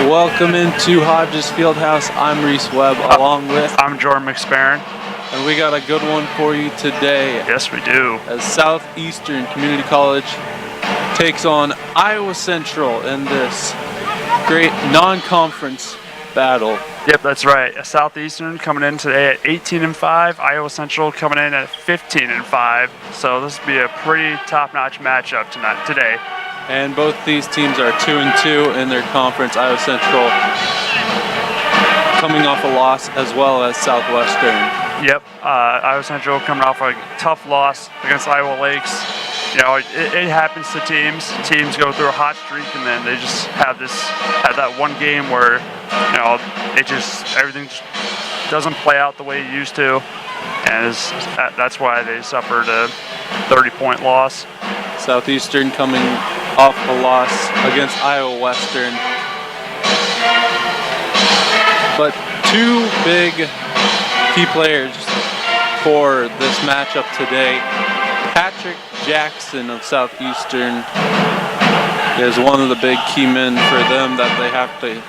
Welcome into Hodges Fieldhouse. I'm Reese Webb, along with... I'm Jordan McSparron. And we got a good one for you today. Yes, we do. As Southeastern Community College takes on Iowa Central in this great non-conference battle. Yep, that's right. Southeastern coming in today at 18-5. Iowa Central coming in at 15-5. So this will be a pretty top-notch matchup today. And both these teams are 2-2 in their conference. Iowa Central coming off a loss, as well as Southwestern. Yep, Iowa Central coming off a tough loss against Iowa Lakes. You know, it happens to teams. Teams go through a hot streak, and then they just have that one game where, you know, everything just doesn't play out the way it used to, and that's why they suffered a 30-point loss. Southeastern coming off a loss against Iowa Western. But two big key players for this matchup today. Patrick Jackson of Southeastern is one of the big key men for them that they have to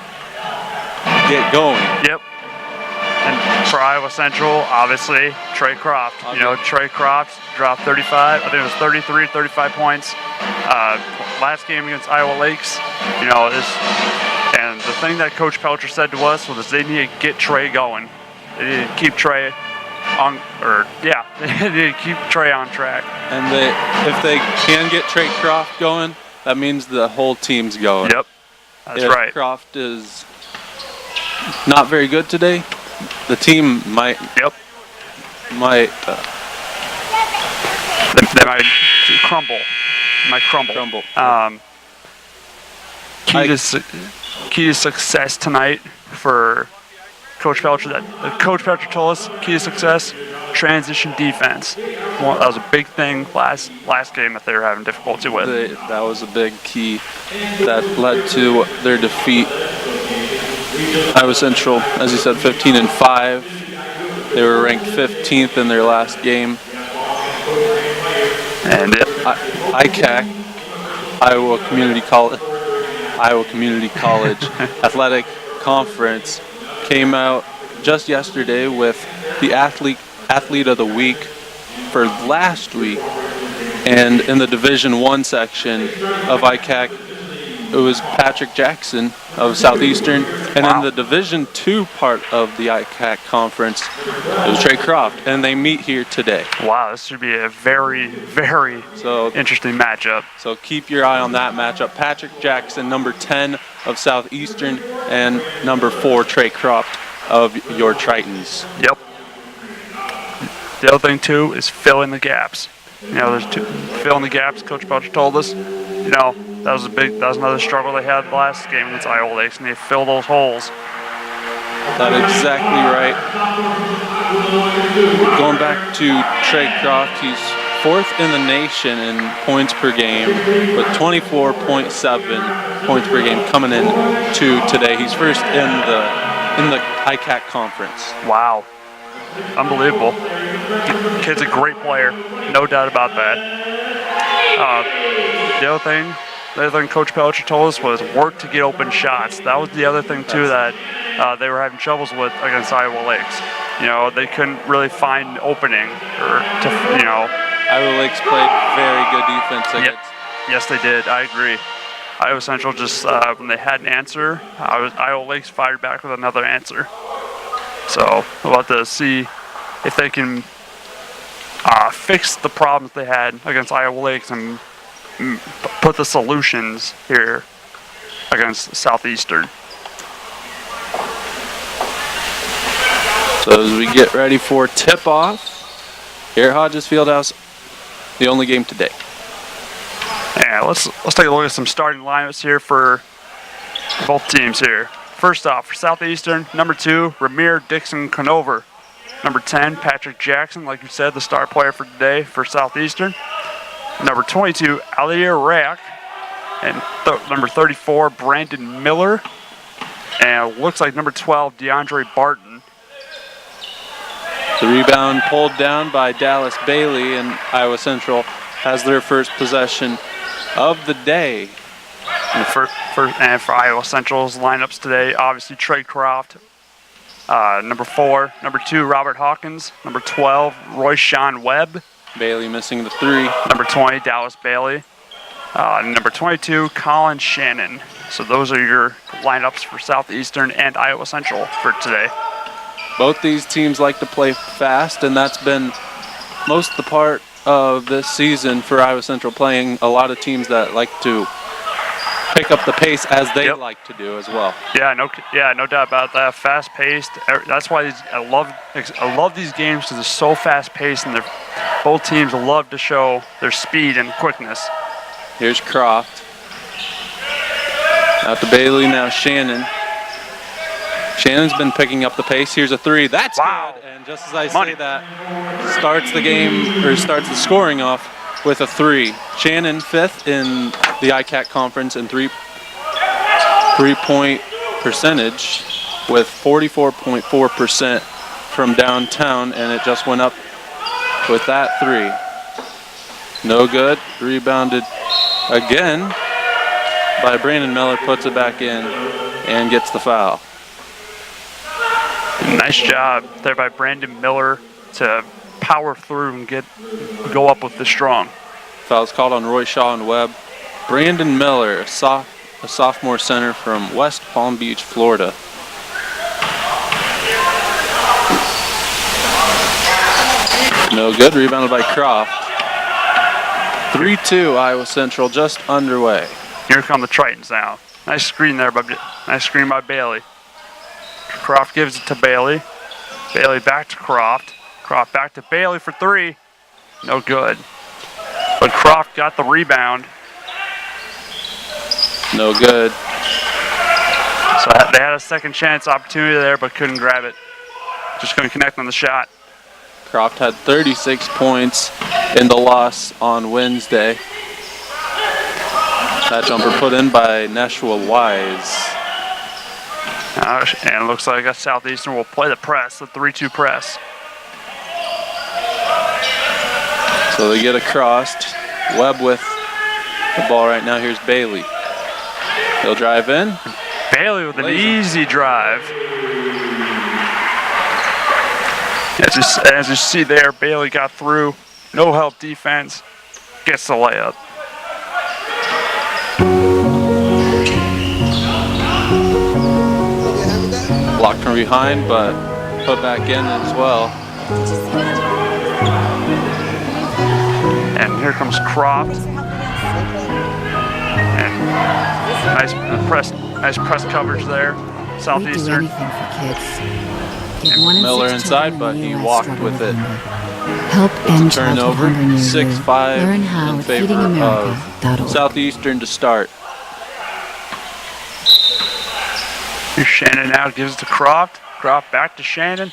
get going. Yep. And for Iowa Central, obviously, Trey Croft. Okay. You know, Trey Croft dropped 35. I think it was 33, 35 points. Last game against Iowa Lakes, you know, and the thing that Coach Pelcher said to us was they need to get Trey going. They need to keep Trey they need to keep Trey on track. And if they can get Trey Croft going, that means the whole team's going. Yep, that's right. If Croft is not very good today, the team might. Yep. They might crumble. Crumble. Key to success tonight for Coach Pelcher. Coach Pelcher told us key to success: transition defense. Well, that was a big thing last game that they were having difficulty with. That was a big key that led to their defeat. Iowa Central, as you said, 15-5. They were ranked 15th in their last game. And ICAC, Iowa Community College Athletic Conference came out just yesterday with the athlete of the week for last week, and in the Division I section of ICAC, it was Patrick Jackson of Southeastern, and in the Division II part of the ICAC conference, it was Trey Croft, and they meet here today. Wow, this should be a very, very interesting matchup. So keep your eye on that matchup. Patrick Jackson, number 10 of Southeastern, and number 4, Trey Croft of your Tritons. Yep. The other thing, too, is fill in the gaps. You know, fill in the gaps, Coach Pelcher told us. You know, that was another struggle they had last game against Iowa Lakes, and they filled those holes. That's exactly right. Going back to Trey Croft, he's 4th in the nation in points per game with 24.7 points per game coming in to today. He's first in the ICAC conference. Wow. Unbelievable. Kid's a great player, no doubt about that. The other thing Coach Pelcher told us was work to get open shots. That was the other thing too that they were having troubles with against Iowa Lakes. You know, they couldn't really find an opening Iowa Lakes played very good defense against. Yes, they did. I agree. Iowa Central just when they had an answer, Iowa Lakes fired back with another answer. So we'll have to see if they can fix the problems they had against Iowa Lakes and put the solutions here against Southeastern. So as we get ready for tip-off here at Hodges Fieldhouse, the only game today. Yeah, let's take a look at some starting lineups here for both teams here. First off, for Southeastern, number 2, Ramir Dixon Conover. Number 10, Patrick Jackson, like you said, the star player for today for Southeastern. Number 22, Aliyah Rack. And number 34, Brandon Miller. And it looks like number 12, DeAndre Barton. The rebound pulled down by Dallas Bailey, and Iowa Central has their first possession of the day. And for Iowa Central's lineups today, obviously Trey Croft, number 4. Number 2, Robert Hawkins. Number 12, Royshawn Webb. Bailey missing the 3. Number 20, Dallas Bailey. Number 22, Colin Shannon. So those are your lineups for Southeastern and Iowa Central for today. Both these teams like to play fast, and that's been most of the part of this season for Iowa Central, playing a lot of teams that like to pick up the pace as they like to do as well. Yeah, no doubt about that. Fast-paced. That's why I love these games, because they're so fast-paced, and both teams love to show their speed and quickness. Here's Croft. Out to Bailey, now Shannon. Shannon's been picking up the pace. Here's a 3. That's good. And just as I say that, starts the scoring off with a 3. Shannon 5th in the ICAC conference in three-point percentage with 44.4% from downtown, and it just went up with that 3. No good. Rebounded again by Brandon Miller, puts it back in and gets the foul. Nice job there by Brandon Miller to power through and go up with the strong. Foul's called on Royshawn Webb. Brandon Miller, a sophomore center from West Palm Beach, Florida. No good. Rebounded by Croft. 3-2 Iowa Central just underway. Here come the Tritons now. Nice screen there, by Bailey. Croft gives it to Bailey. Bailey back to Croft. Croft back to Bailey for 3. No good. But Croft got the rebound. No good. So they had a second chance opportunity there, but couldn't grab it. Just couldn't connect on the shot. Croft had 36 points in the loss on Wednesday. That jumper put in by Nashua Wise. And it looks like Southeastern will play the press, the 3-2 press. So they get across. Webb with the ball right now. Here's Bailey. He'll drive in. Bailey with an easy drive. As you see there, Bailey got through. No help defense. Gets the layup. Blocked from behind, but put back in as well. And here comes Croft. And nice press coverage there. Southeastern. We do anything for kids. Miller inside, but he walked with it. Help end Turnover, childhood hunger near 6-5 you. Learn how in at favor of feedingamerica.org. Southeastern to start. Here's Shannon now, gives it to Croft. Croft back to Shannon.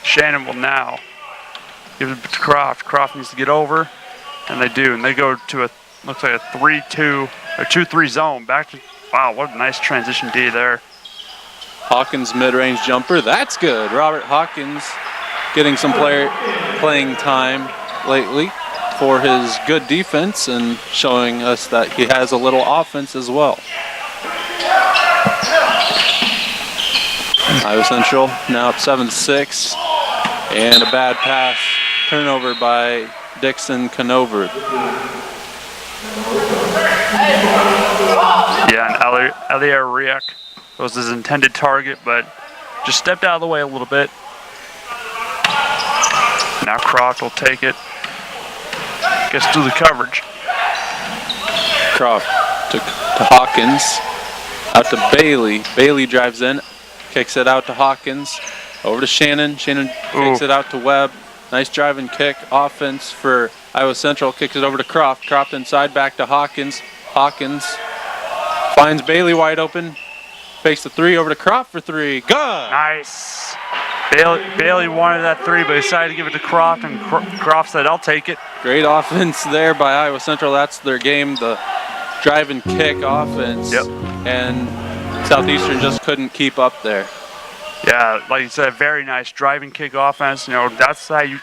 Shannon will now give it to Croft. Croft needs to get over, and they do. And they go to looks like a 3-2 or 2-3 zone. Wow, what a nice transition D there. Hawkins mid-range jumper, that's good. Robert Hawkins getting some playing time lately for his good defense and showing us that he has a little offense as well. Iowa Central now up 7-6, and a bad pass, turnover by Dixon Conover. Yeah, and Elier Riek was his intended target, but just stepped out of the way a little bit. Now Croft will take it. Gets through the coverage. Croft to Hawkins, out to Bailey. Bailey drives in, kicks it out to Hawkins, over to Shannon. Shannon kicks it out to Webb. Nice drive and kick offense for Iowa Central. Kicks it over to Croft. Croft inside, back to Hawkins. Hawkins finds Bailey wide open. Fakes the 3 over to Croft for 3. Good! Nice. Bailey wanted that 3, but decided to give it to Croft, and Croft said, I'll take it. Great offense there by Iowa Central. That's their game, the drive and kick offense. Yep. And Southeastern just couldn't keep up there. Yeah, like you said, very nice drive and kick offense. You know, that's how you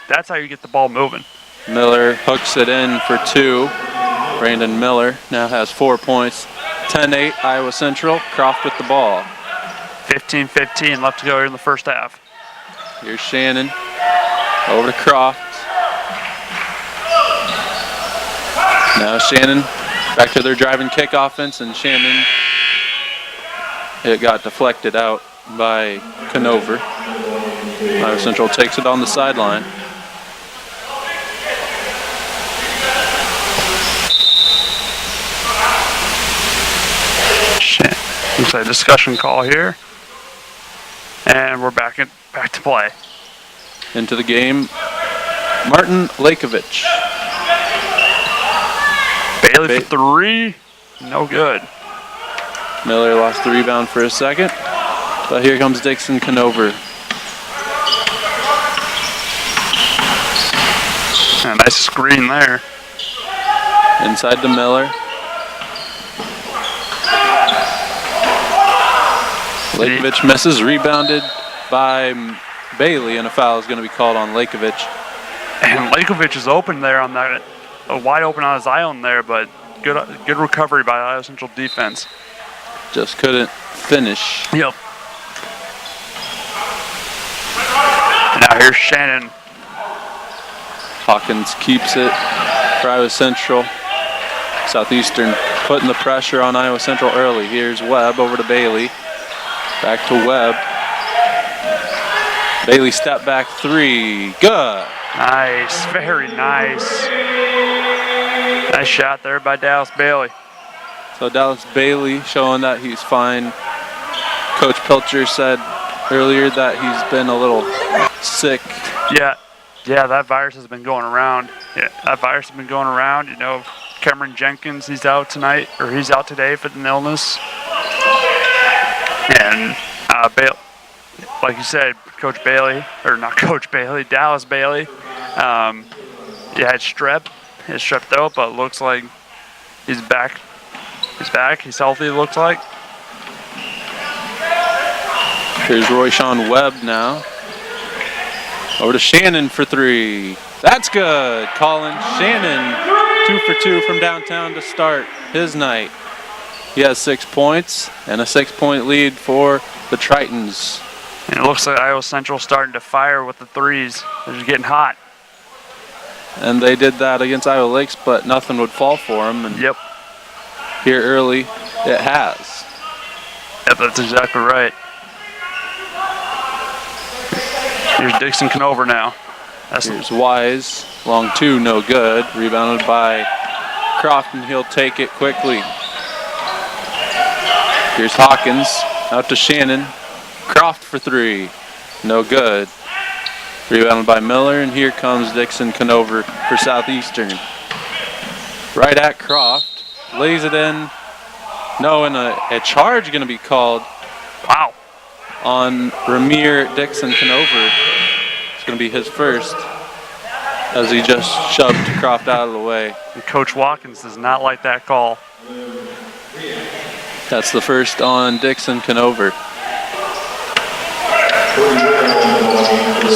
get the ball moving. Miller hooks it in for 2. Brandon Miller now has 4 points, 10-8 Iowa Central. Croft with the ball. 15-15 left to go here in the first half. Here's Shannon. Over to Croft. Now Shannon back to their drive and kick offense, and Shannon, it got deflected out by Conover. Iowa Central takes it on the sideline. Looks like a discussion call here. And we're back to play. Into the game, Martin Lakovich. Bailey for three. No good. Miller lost the rebound for a second. But here comes Dixon Conover. A nice screen there. Inside to Miller. Lakovich misses, rebounded by Bailey, and a foul is going to be called on Lakovich. And Lakovich is open there on that, wide open on his island there, but good recovery by Iowa Central defense. Just couldn't finish. Yep. Now here's Shannon. Hawkins keeps it for Iowa Central. Southeastern putting the pressure on Iowa Central early. Here's Webb over to Bailey. Back to Webb. Bailey step back three. Good. Nice. Very nice. Nice shot there by Dallas Bailey. So Dallas Bailey showing that he's fine. Coach Pilcher said earlier that he's been a little sick. Yeah, that virus has been going around. Yeah, that virus has been going around. You know, Cameron Jenkins, he's out tonight, or he's out today for an illness. And like you said, Coach Bailey, or not Coach Bailey, Dallas Bailey, he had strep. His strep throat, but it looks like he's back. He's back. He's healthy, it looks like. Here's Royshawn Webb now. Over to Shannon for three. That's good. Colin Shannon, 2 for 2 from downtown to start his night. He has 6 points and a 6-point lead for the Tritons. And it looks like Iowa Central starting to fire with the threes. They're just getting hot. And they did that against Iowa Lakes, but nothing would fall for them. And yep. Here early, it has. Yep, that's exactly right. Here's Dixon Conover now. Here's Wise. Long two, no good. Rebounded by Croft, and he'll take it quickly. Here's Hawkins. Out to Shannon. Croft for three. No good. Rebounded by Miller, and here comes Dixon Conover for Southeastern. Right at Croft. Lays it in. No, and a charge going to be called. Wow. On Ramir Dixon Conover. It's going to be his first, as he just shoved Croft out of the way. And Coach Watkins does not like that call. That's the first on Dixon Conover.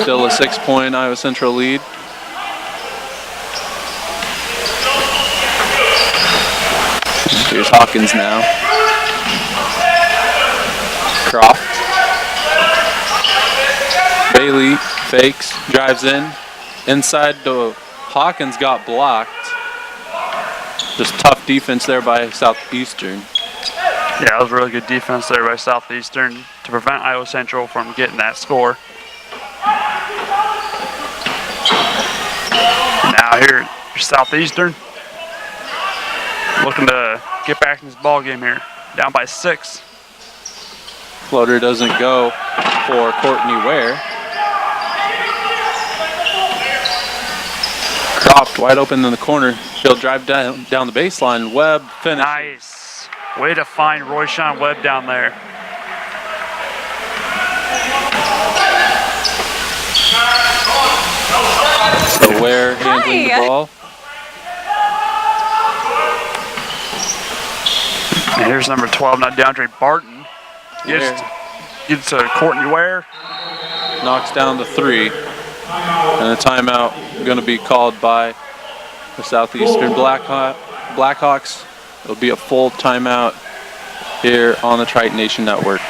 Still a 6-point Iowa Central lead. Here's Hawkins now. Croft. Bailey fakes, drives in. Inside to Hawkins, got blocked. Just tough defense there by Southeastern. Yeah, it was really good defense there by Southeastern to prevent Iowa Central from getting that score. Now here's Southeastern looking to get back in this ball game here. Down by 6. Floater doesn't go for Courtney Ware. Croft wide open in the corner. He'll drive down the baseline. Webb finish. Nice. Way to find Royshawn Webb down there. So Ware handling the ball. And here's number 12, now DeAndre Barton. Gets to Courtney Ware. Knocks down the three. And a timeout going to be called by the Southeastern Blackhawks. It'll be a full timeout here on the Triton Nation Network.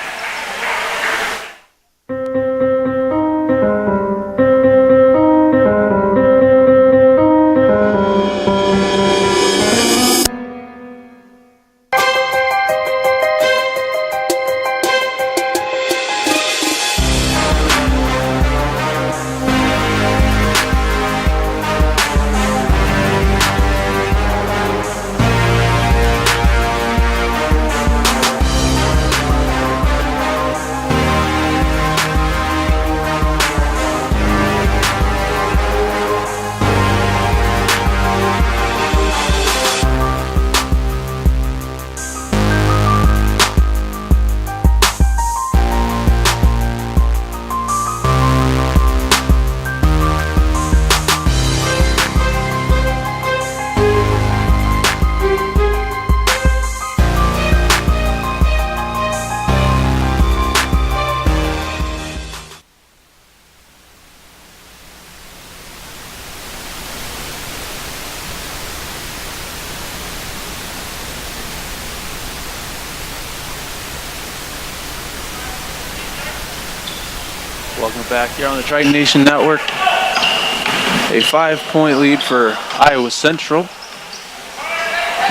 Welcome back here on the Triton Nation Network. A 5-point lead for Iowa Central.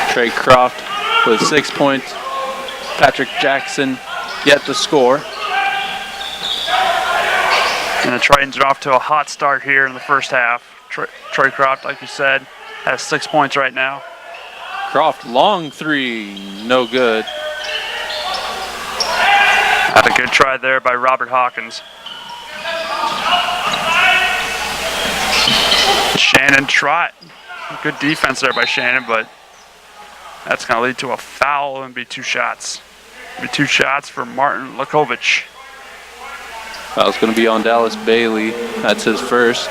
Trey Croft with 6 points. Patrick Jackson yet to score. And the Tritons are off to a hot start here in the first half. Trey Croft, like you said, has 6 points right now. Croft, long three, no good. Had a good try there by Robert Hawkins. Shannon Trott. Good defense there by Shannon, but that's going to lead to a foul and be 2 shots. Be 2 shots for Martin Lakovich. Foul's going to be on Dallas Bailey. That's his first.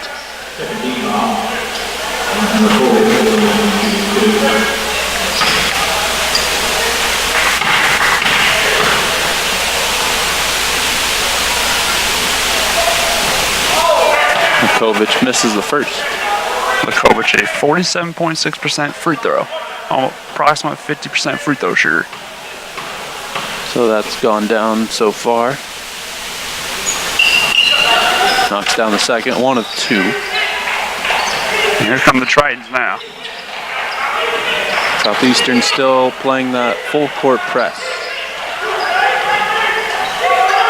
Lakovich misses the first. Lakovich, a 47.6% free throw. Approximately 50% free throw shooter. So that's gone down so far. Knocks down the second, 1 of 2. And here come the Tritons now. Southeastern still playing that full court press.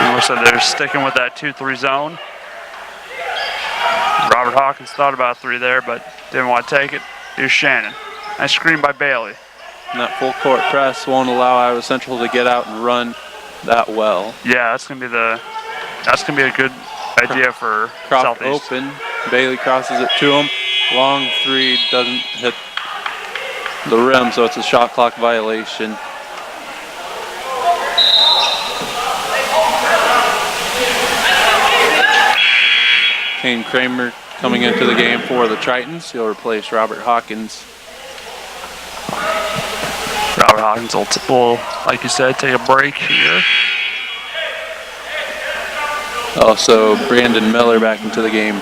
And looks like they're sticking with that 2-3 zone. Robert Hawkins thought about 3 there, but didn't want to take it. Here's Shannon. Nice screen by Bailey. And that full court press won't allow Iowa Central to get out and run that well. Yeah, that's gonna be a good idea for Croft Southeast. open. Bailey crosses it to him. Long three doesn't hit the rim, so it's a shot clock violation. Kane Kramer coming into the game for the Tritons. He'll replace Robert Hawkins. Robert Hawkins will, like you said, take a break here. Also, Brandon Miller back into the game.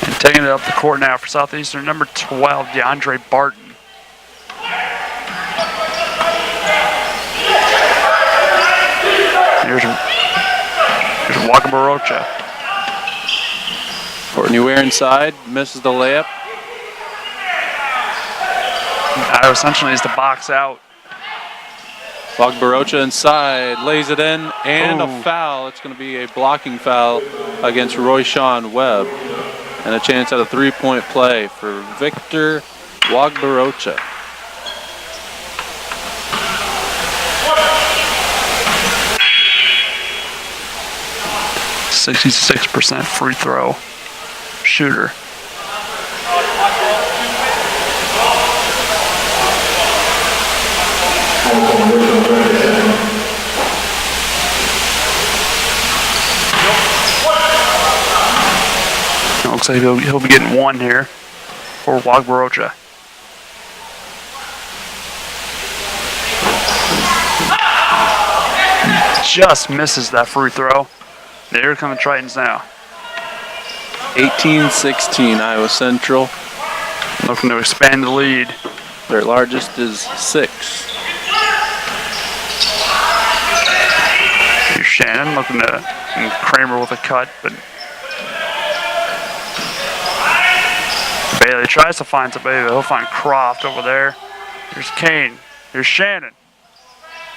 And taking it up the court now for Southeastern, number 12, DeAndre Barton. Here's Waka Barocha. Courtney Ware inside, misses the layup. Iowa Central needs to box out. Waka Barocha inside, lays it in, and a foul. It's going to be a blocking foul against Royshawn Webb. And a chance at a 3-point play for Victor Wagbarocha. .66% free throw shooter. It looks like he'll be getting 1 here for Wagbarocha. Just misses that free throw. Here come the Tritons now. 18-16, Iowa Central. Looking to expand the lead. Their largest is 6. Here's Shannon looking to and Kramer with a cut, but Bailey tries to find somebody, but he'll find Croft over there. Here's Kane. Here's Shannon.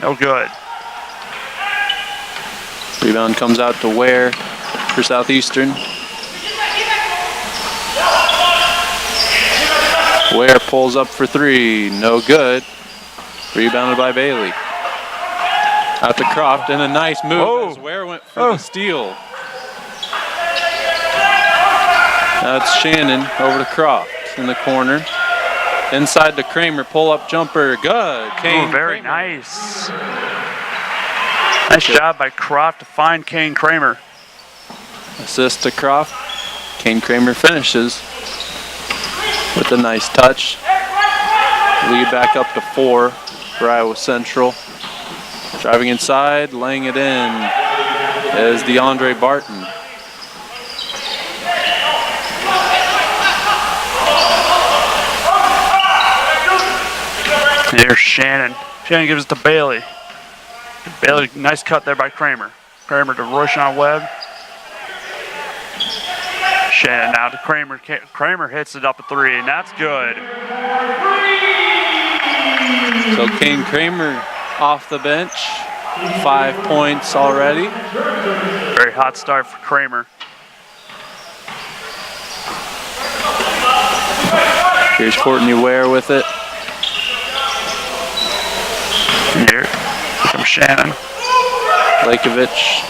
No good. Rebound comes out to Ware for Southeastern. Ware pulls up for 3. No good. Rebounded by Bailey. Out to Croft, and a nice move as Ware went for the steal. Now it's Shannon over to Croft in the corner. Inside to Kramer, pull-up jumper, good. Kane very Kramer. nice. Nice job by Croft to find Kane Kramer. Assist to Croft. Kane Kramer finishes with a nice touch. Lead back up to 4 for Iowa Central. Driving inside, laying it in is DeAndre Barton. Here's Shannon. Shannon gives it to Bailey. Bailey, nice cut there by Kramer. Kramer to Royshawn Webb. Shannon now to Kramer. Kramer hits it up a 3, and that's good. So Kane Kramer off the bench, 5 points already. Very hot start for Kramer. Here's Courtney Ware with it. Here comes Shannon. Lakovich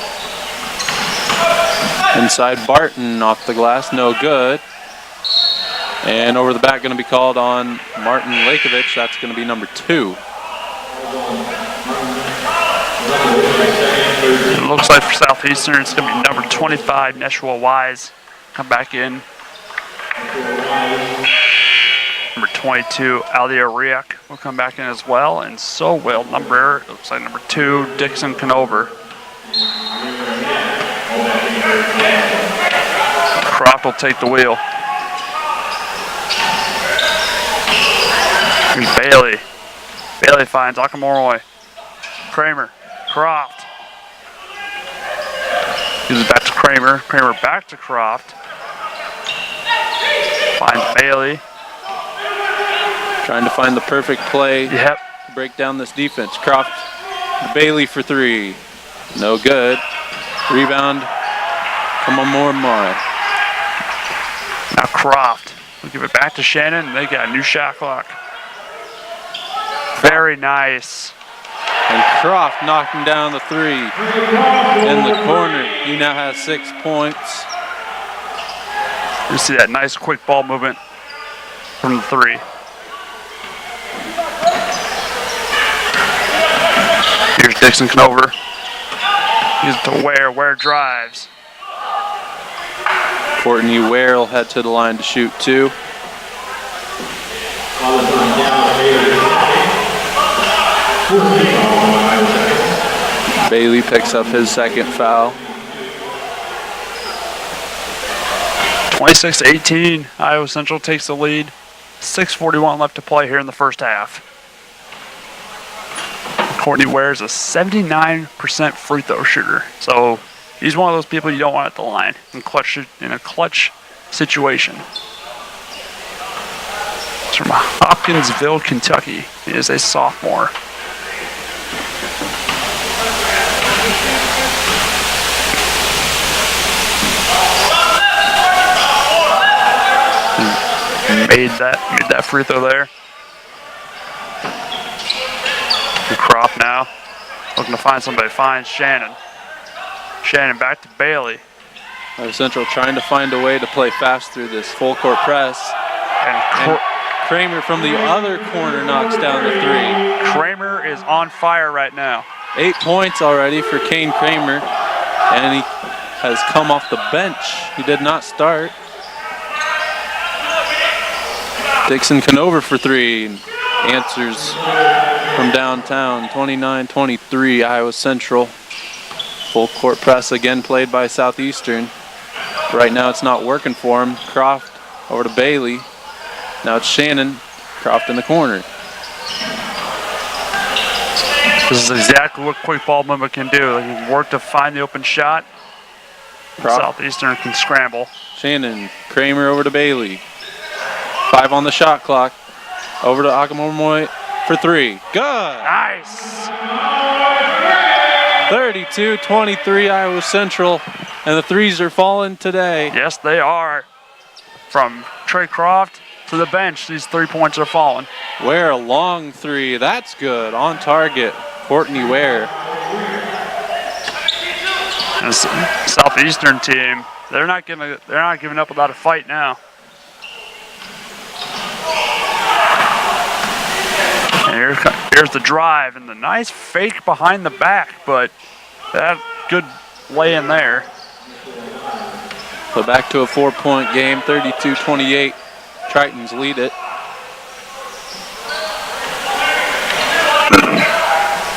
inside Barton off the glass, no good. And over the back going to be called on Martin Lakovich. That's going to be number 2. It looks like for Southeastern it's going to be number 25, Neshua Wise. Come back in. Number 22, Alia Riak will come back in as well, and so will it looks like number 2, Dixon Conover. Croft will take the wheel. Here's Bailey. Bailey finds Akamoroi. Kramer. Croft. Gives it back to Kramer. Kramer back to Croft. Finds Bailey. Trying to find the perfect play Yep. to break down this defense. Croft, Bailey for 3. No good. Rebound. Come on, more. Now Croft will give it back to Shannon, and they got a new shot clock. Very nice. And Croft knocking down the 3 in the corner. He now has 6 points. You see that nice quick ball movement from the 3. Here's Dixon Conover. He's to Ware. Ware drives. Courtney Ware will head to the line to shoot 2. Bailey picks up his second foul. 26-18. Iowa Central takes the lead. 6:41 left to play here in the first half. Courtney Ware is a 79% free throw shooter. So he's one of those people you don't want at the line in a clutch situation. It's from Hopkinsville, Kentucky. He is a sophomore. Made that free throw there. And Croft now looking to find somebody. Finds Shannon. Shannon back to Bailey. Iowa Central trying to find a way to play fast through this full court press. And Kramer from the other corner knocks down the 3. Kramer is on fire right now. 8 points already for Kane Kramer, and he has come off the bench. He did not start. Dixon Conover for 3. Answers from downtown. 29-23 Iowa Central. Full court press again played by Southeastern. Right now it's not working for him. Croft over to Bailey. Now it's Shannon. Croft in the corner. This is exactly what quick ball movement can do. They can work to find the open shot. Southeastern can scramble. Shannon, Kramer over to Bailey. 5 on the shot clock. Over to Akamomoy for 3. Good! Nice! 32-23 Iowa Central. And the threes are falling today. Yes, they are. From Trey Croft to the bench, these 3 points are falling. Ware, a long 3. That's good. On target. Courtney Ware. And this Southeastern team, they're not giving up without a fight now. And here's the drive and the nice fake behind the back, but that good lay in there. So back to a 4-point game, 32-28. Tritons lead it.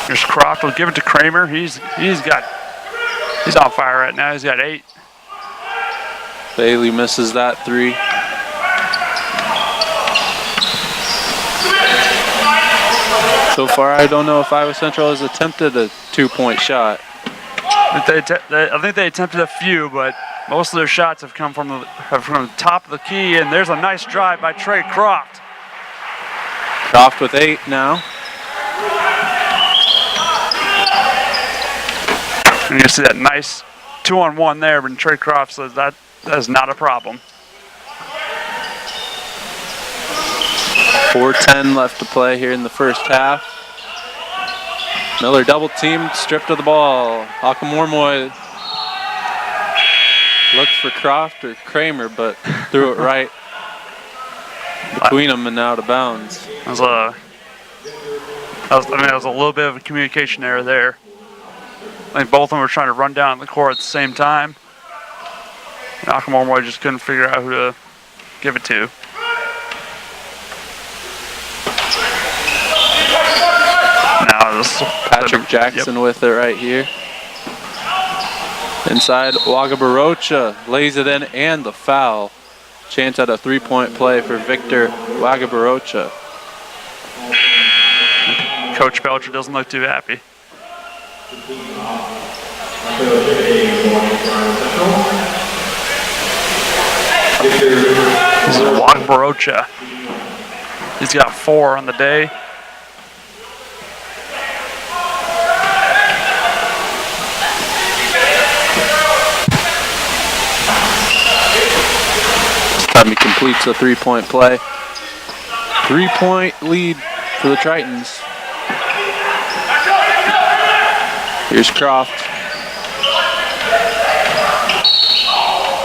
Here's Croft. Will give it to Kramer. He's on fire right now. He's got 8. Bailey misses that 3. So far, I don't know if Iowa Central has attempted a 2-point shot. I think they attempted a few, but most of their shots have come from the top of the key. And there's a nice drive by Trey Croft. Croft with 8 now. And you see that nice 2-on-1 there, but Trey Croft says that is not a problem. 4:10 left to play here in the first half. Miller double teamed, stripped of the ball. Akamormoy looked for Croft or Kramer, but threw it right between them and out of bounds. That was a little bit of a communication error there. I think both of them were trying to run down the court at the same time. And Akamormoy just couldn't figure out who to give it to. Now this Patrick Jackson with it right here. Inside, Wagabarocha lays it in and the foul. Chance at a 3-point play for Victor Wagabarocha. Coach Belcher doesn't look too happy. This is Wagabarocha. He's got 4 on the day. This time he completes a 3-point play. 3-point lead for the Tritons. Here's Croft.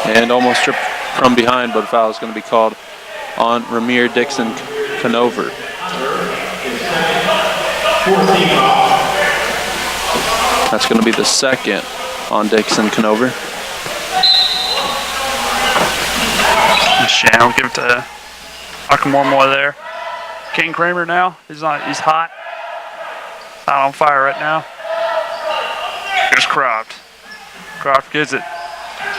And almost stripped from behind, but a foul is going to be called on Ramir Dixon Conover. That's going to be the second on Dixon Conover. Shannon will give it to Akamormoy there. King Kramer now. He's hot. Out on fire right now. Here's Croft. Croft gives it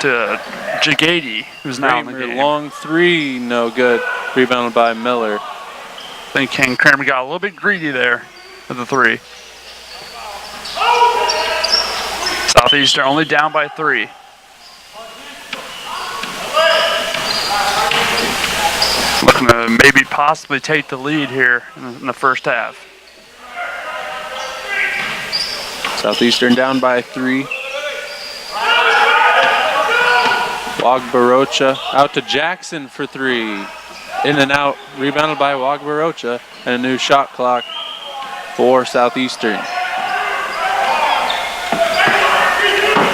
to Jagady, who's now in the game. Long 3, no good. Rebounded by Miller. I think King Kramer got a little bit greedy there with the 3. Southeastern only down by 3. Looking to maybe possibly take the lead here in the first half. Southeastern down by 3. Wagbarocha out to Jackson for 3. In and out, rebounded by Wagbarocha, and a new shot clock for Southeastern.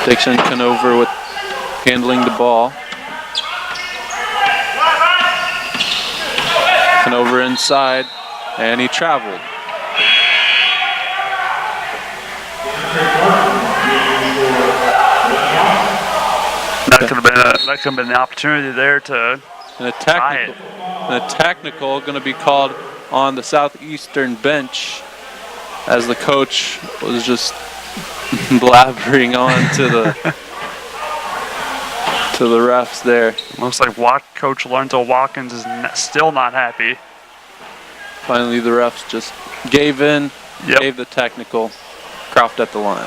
Dixon Conover with handling the ball. Conover inside, and he traveled. That could have been an opportunity there to tie it. And a technical going to be called on the Southeastern bench as the coach was just blabbering on to the refs there. Looks like Coach Lorenzo Watkins is still not happy. Finally, the refs just gave in, gave the technical. Croft at the line.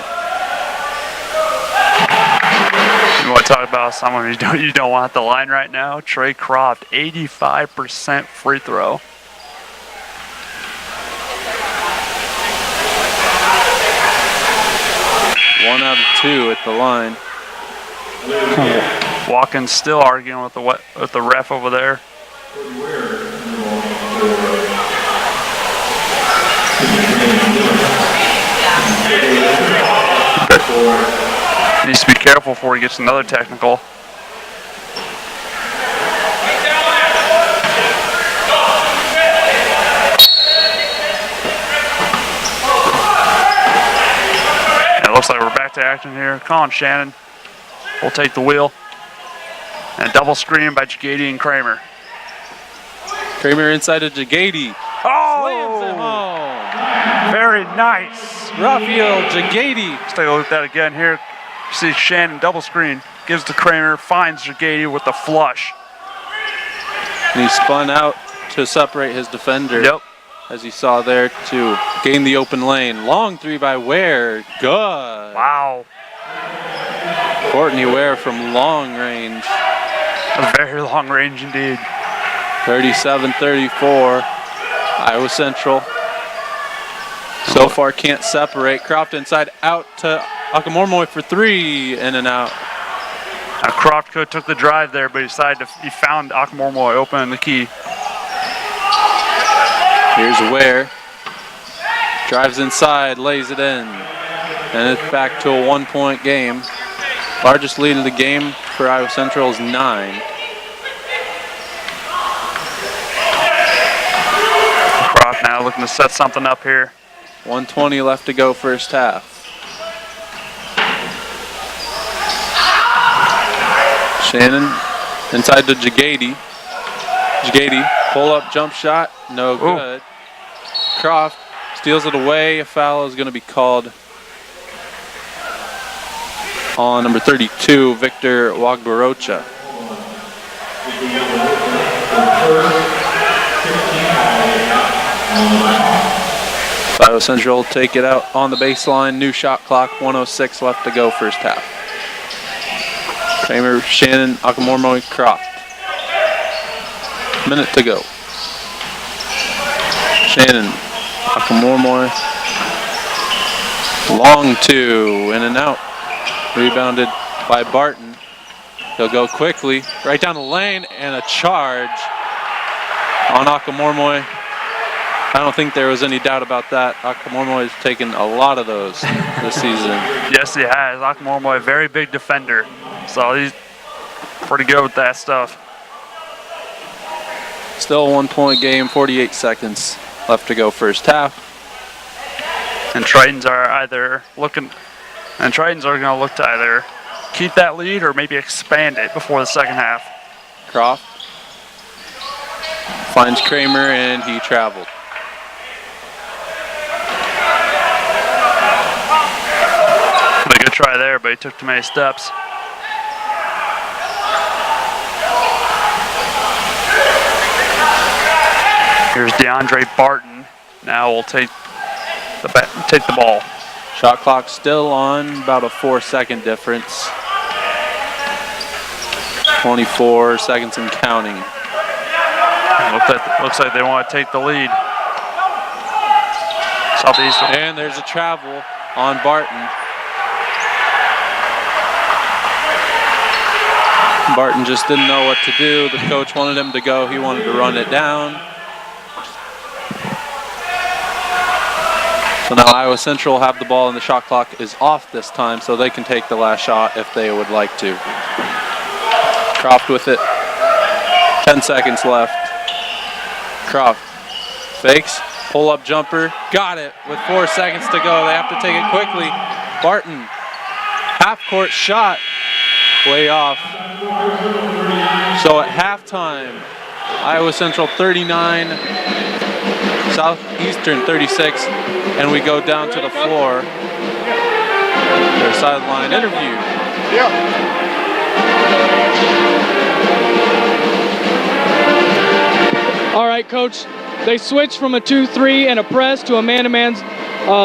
You want to talk about someone you don't want at the line right now? Trey Croft, 85% free throw. One out of two at the line. Watkins still arguing with the ref over there. Needs to be careful before he gets another technical. And it looks like we're back to action here. Colin Shannon will take the wheel. And a double screen by Jagady and Kramer. Kramer inside to Jagady. Slams it Oh! home. Very nice. Raphael Jagady. Let's take a look at that again here. See Shannon double screen. Gives to Kramer. Finds Jagady with the flush. And he spun out to separate his defender. Yep. As you saw there to gain the open lane. Long three by Ware. Good. Wow. Courtney Ware from long range. A very long range indeed. 37-34. Iowa Central. So far can't separate. Croft inside out to Akamormoy for three. In and out. Now Croft could took the drive there, but he found Akamormoy open in the key. Here's Ware. Drives inside, lays it in. And it's back to a 1 point game. Largest lead of the game for Iowa Central is 9. Croft now looking to set something up here. 1:20 left to go first half. Shannon inside to Jagady. Jagady, pull up jump shot, no good. Croft steals it away. A foul is going to be called on number 32, Victor Wagbarocha. Iowa Central will take it out on the baseline. New shot clock, 1:06 left to go first half. Kramer, Shannon, Akamormoy, Croft. Minute to go. Shannon, Akamormoy. Long two, in and out. Rebounded by Barton. He'll go quickly, right down the lane, and a charge on Akamormoy. I don't think there was any doubt about that. Akamormoy has taken a lot of those this season. Yes, he has. Akamormoy, a very big defender. So he's pretty good with that stuff. Still a 1 point game, 48 seconds left to go first half. And Tritons are going to look to either keep that lead or maybe expand it before the second half. Croft finds Kramer and he traveled. A good try there, but he took too many steps. Here's DeAndre Barton. Now we'll take the ball. Shot clock still on, about a 4-second difference. 24 seconds and counting. Looks like they want to take the lead. Southeastern. And there's a travel on Barton. Barton just didn't know what to do. The coach wanted him to go. He wanted to run it down. So now Iowa Central will have the ball and the shot clock is off this time, so they can take the last shot if they would like to. Croft with it. 10 seconds left. Croft fakes, pull-up jumper, got it with 4 seconds to go. They have to take it quickly. Barton, half-court shot, way off. So at halftime, Iowa Central 39, Southeastern 36, and we go down to the floor. Their sideline interview. All right, Coach, they switched from a 2-3 and a press to a man-to-man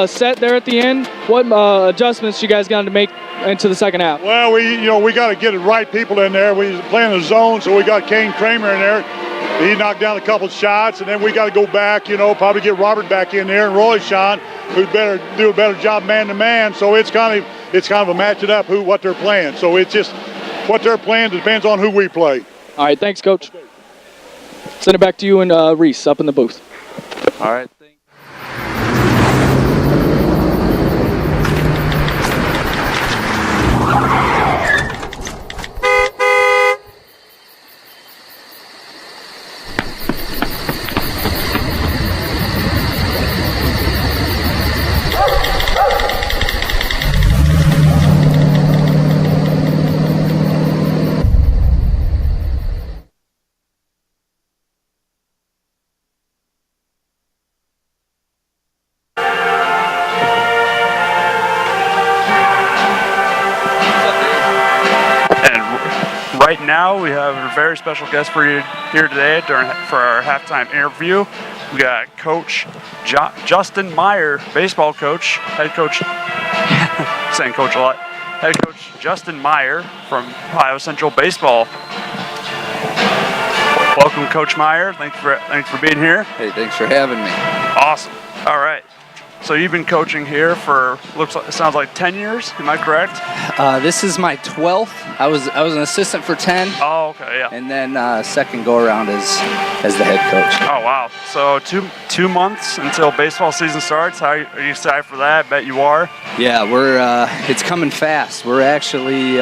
set there at the end. What adjustments you guys got to make into the second half? Well, we got to get the right people in there. We playing a zone, so we got Kane Kramer in there. He knocked down a couple shots, and then we got to go back, probably get Robert back in there and Roy Sean, who'd better do a better job man to man. So it's kind of a matching up what they're playing. So it's just what they're playing depends on who we play. All right, thanks, Coach. Send it back to you and Reese up in the booth. All right. Right now, we have a very special guest for you here today for our halftime interview. We got Coach Justin Meyer, baseball coach, head coach, saying coach a lot, head coach Justin Meyer from Ohio Central Baseball. Welcome, Coach Meyer. Thanks for being here. Hey, thanks for having me. Awesome. All right. So you've been coaching here for it sounds like 10 years. Am I correct? This is my 12th. I was an assistant for 10. Oh, okay, yeah. And then second go around as the head coach. Oh, wow. So two months until baseball season starts. Are you excited for that? I bet you are. Yeah, it's coming fast. We're actually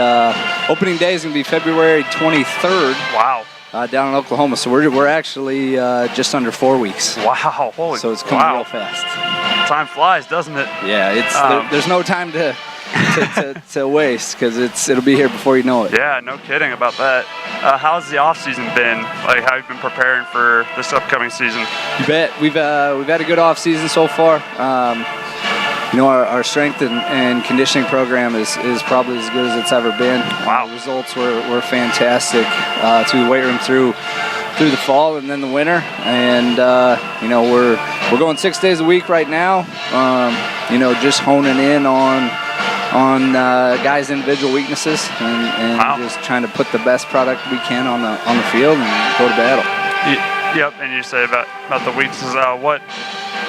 opening day is gonna be February 23rd. Wow. Down in Oklahoma. So we're actually just under 4 weeks. Wow. Holy. So it's coming real fast. Time flies, doesn't it? Yeah, there's no time to waste because it'll be here before you know it. Yeah, no kidding about that. How's the off season been? Like, how have you been preparing for this upcoming season? You bet. We've had a good off season so far. Our strength and conditioning program is probably as good as it's ever been. Wow. The results were fantastic through the weight room through the fall and then the winter, and we're going 6 days a week right now. Just honing in on guys' individual weaknesses and wow. just trying to put the best product we can on the field and go to battle. Yep, and you say about the weaknesses. What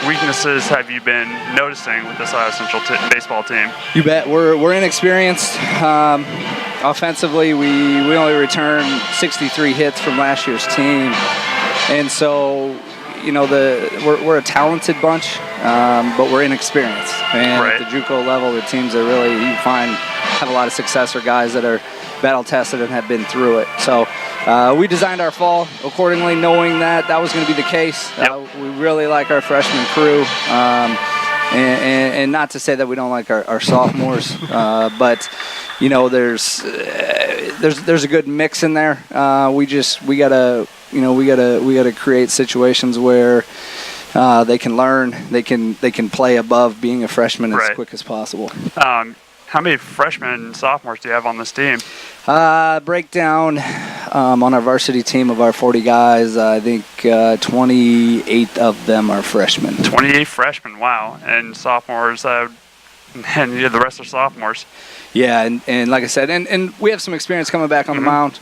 weaknesses have you been noticing with this Ohio Central baseball team? You bet. We're inexperienced. Offensively, we only returned 63 hits from last year's team, and so we're a talented bunch, but we're inexperienced. And right. At the JUCO level, the teams that really you find have a lot of success are guys that are battle tested and have been through it. So we designed our fall accordingly, knowing that was going to be the case. Yep. We really like our freshman crew, and not to say that we don't like our sophomores, but there's a good mix in there. We gotta create situations where they can learn, they can play above being a freshman as right. quick as possible. How many freshmen and sophomores do you have on this team? Breakdown on our varsity team of our 40 guys, I think 28 of them are freshmen. 28 freshmen, wow. And sophomores, and the rest are sophomores. Yeah, and like I said, and we have some experience coming back on the mound.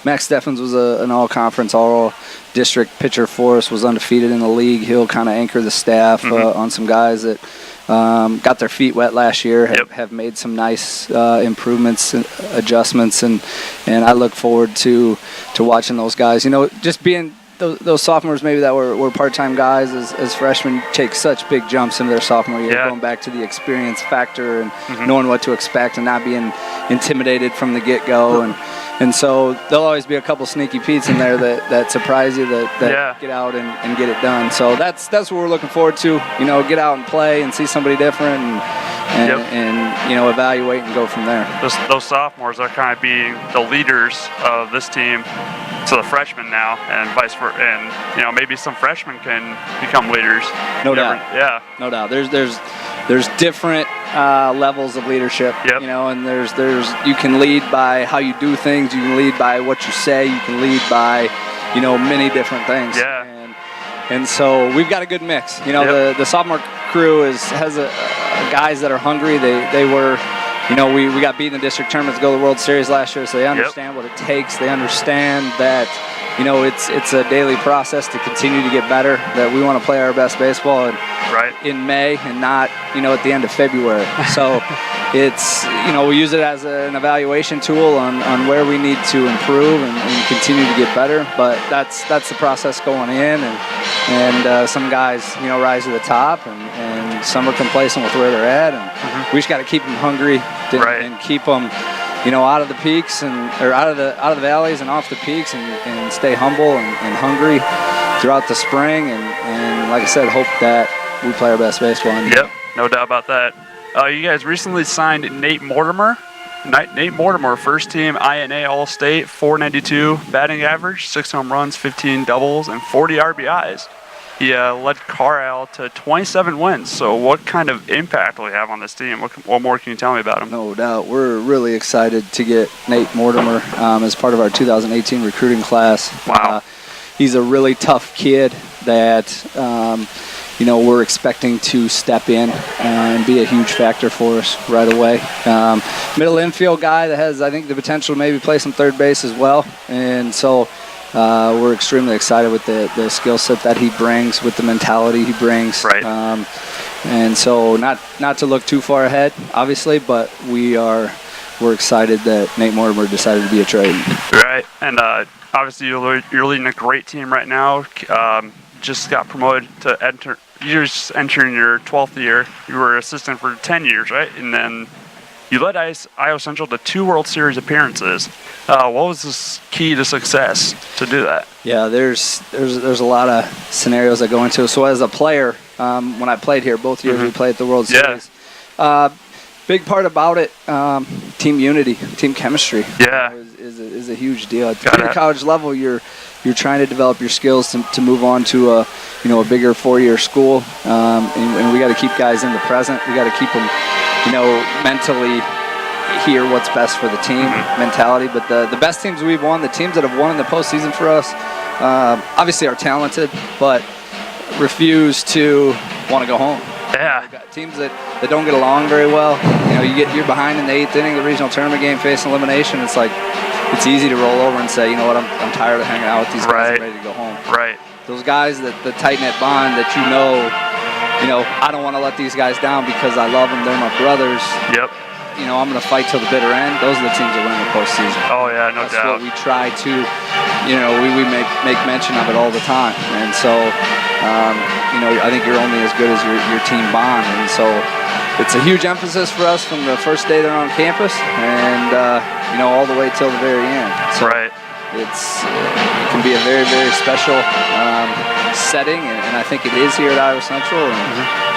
Max Steffens was an all-conference, all-district pitcher for us, was undefeated in the league. He'll kind of anchor the staff on some guys that got their feet wet last year, have made some nice improvements, and adjustments, and I look forward to watching those guys. Just being those sophomores maybe that were part-time guys as freshmen take such big jumps into their sophomore year, going back to the experience factor and knowing what to expect and not being intimidated from the get-go. And so there'll always be a couple sneaky Petes in there that surprise you, that get out and get it done. So that's what we're looking forward to. Get out and play and see somebody different and evaluate and go from there. Those sophomores are kind of being the leaders of this team to the freshmen now, and vice versa. And maybe some freshmen can become leaders. No doubt. Yeah. No doubt. There's different levels of leadership. And there's you can lead by how you do things. You can lead by what you say. You can lead by many different things. Yeah. And so we've got a good mix. The sophomore crew has guys that are hungry. They were, we got beat in the district tournament to go to the World Series last year, so they understand what it takes. They understand that, it's a daily process to continue to get better, that we want to play our best baseball in May and not, at the end of February. So it's, we use it as an evaluation tool on where we need to improve and continue to get better. But that's the process going in, and some guys, rise to the top, and some are complacent with where they're at, and we just got to keep them hungry and keep them, out of the peaks or out of the valleys and off the peaks, and stay humble and hungry throughout the spring, and like I said, hope that we play our best baseball. Yep, no doubt about that. You guys recently signed Nate Mortimer. Nate Mortimer, first team INA All-State, .492 batting average, 6 home runs, 15 doubles, and 40 RBIs. He led Carlisle to 27 wins. So what kind of impact will he have on this team? What more can you tell me about him? No doubt. We're really excited to get Nate Mortimer as part of our 2018 recruiting class. Wow. He's a really tough kid that, we're expecting to step in and be a huge factor for us right away. Middle infield guy that has, I think, the potential to maybe play some third base as well. And so we're extremely excited with the skill set that he brings, with the mentality he brings. Right. And so not to look too far ahead, obviously, but we're excited that Nate Mortimer decided to be a trade. Right. And obviously you're leading a great team right now. Just got promoted to enter. You're just entering your 12th year. You were assistant for 10 years, right? And then you led Iowa Central to 2 World Series appearances. What was the key to success to do that? Yeah, there's a lot of scenarios that go into it. So as a player, when I played here, both years we played at the World Series. Big part about it, team unity, team chemistry. Yeah, is a huge deal. At the junior college level, you're trying to develop your skills to move on to a bigger 4-year school, and we got to keep guys in the present. We got to keep them, mentally hear what's best for the team mentality. But the best teams we've won, the teams that have won in the postseason for us, obviously are talented, but refuse to want to go home. Yeah. Teams that don't get along very well. You're behind in the 8th inning of the regional tournament game, facing elimination. It's like, it's easy to roll over and say, you know what, I'm tired of hanging out with these guys. I'm ready to go home. Right. Those guys that the tight knit bond that I don't want to let these guys down because I love them. They're my brothers. Yep. I'm going to fight till the bitter end. Those are the teams that win the postseason. Oh yeah, no doubt. That's what we try to, we make mention of it all the time. And so, I think you're only as good as your team bond. And so, it's a huge emphasis for us from the first day they're on campus, and all the way till the very end. So it can be a very, very special setting, and I think it is here at Iowa Central,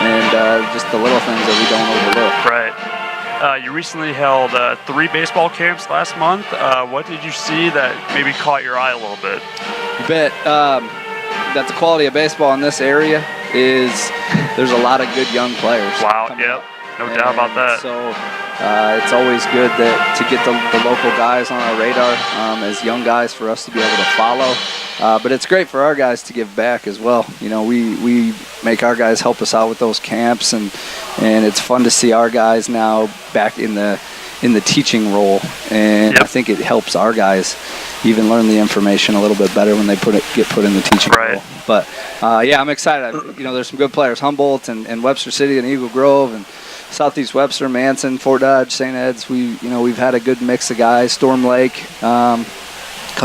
and just the little things that we don't overlook. Right. You recently held 3 baseball camps last month. What did you see that maybe caught your eye a little bit? You bet. That the quality of baseball in this area is there's a lot of good young players. Wow. Yep. No doubt about that. So it's always good to get the local guys on our radar as young guys for us to be able to follow. But it's great for our guys to give back as well. We make our guys help us out with those camps, and it's fun to see our guys now back in the teaching role, and I think it helps our guys even learn the information a little bit better when they get put in the teaching role. But I'm excited. There's some good players: Humboldt and Webster City and Eagle Grove and Southeast Webster, Manson, Fort Dodge, St. Ed's. We've had a good mix of guys. Storm Lake come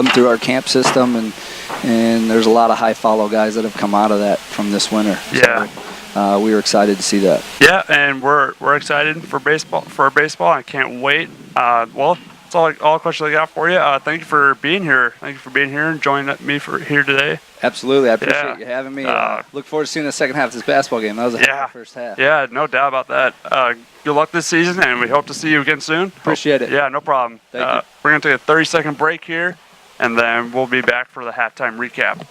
through our camp system, and there's a lot of high follow guys that have come out of that from this winter. Yeah. So, we were excited to see that. Yeah, and we're excited for baseball. I can't wait. Well, that's all the questions I got for you. Thank you for being here. Thank you for being here and joining me here today. Absolutely, I appreciate you having me. Look forward to seeing the second half of this basketball game. That was a hell of a first half. Yeah, no doubt about that. Good luck this season, and we hope to see you again soon. Appreciate it. Yeah, no problem. Thank you. We're going to take a 30-second break here, and then we'll be back for the halftime recap.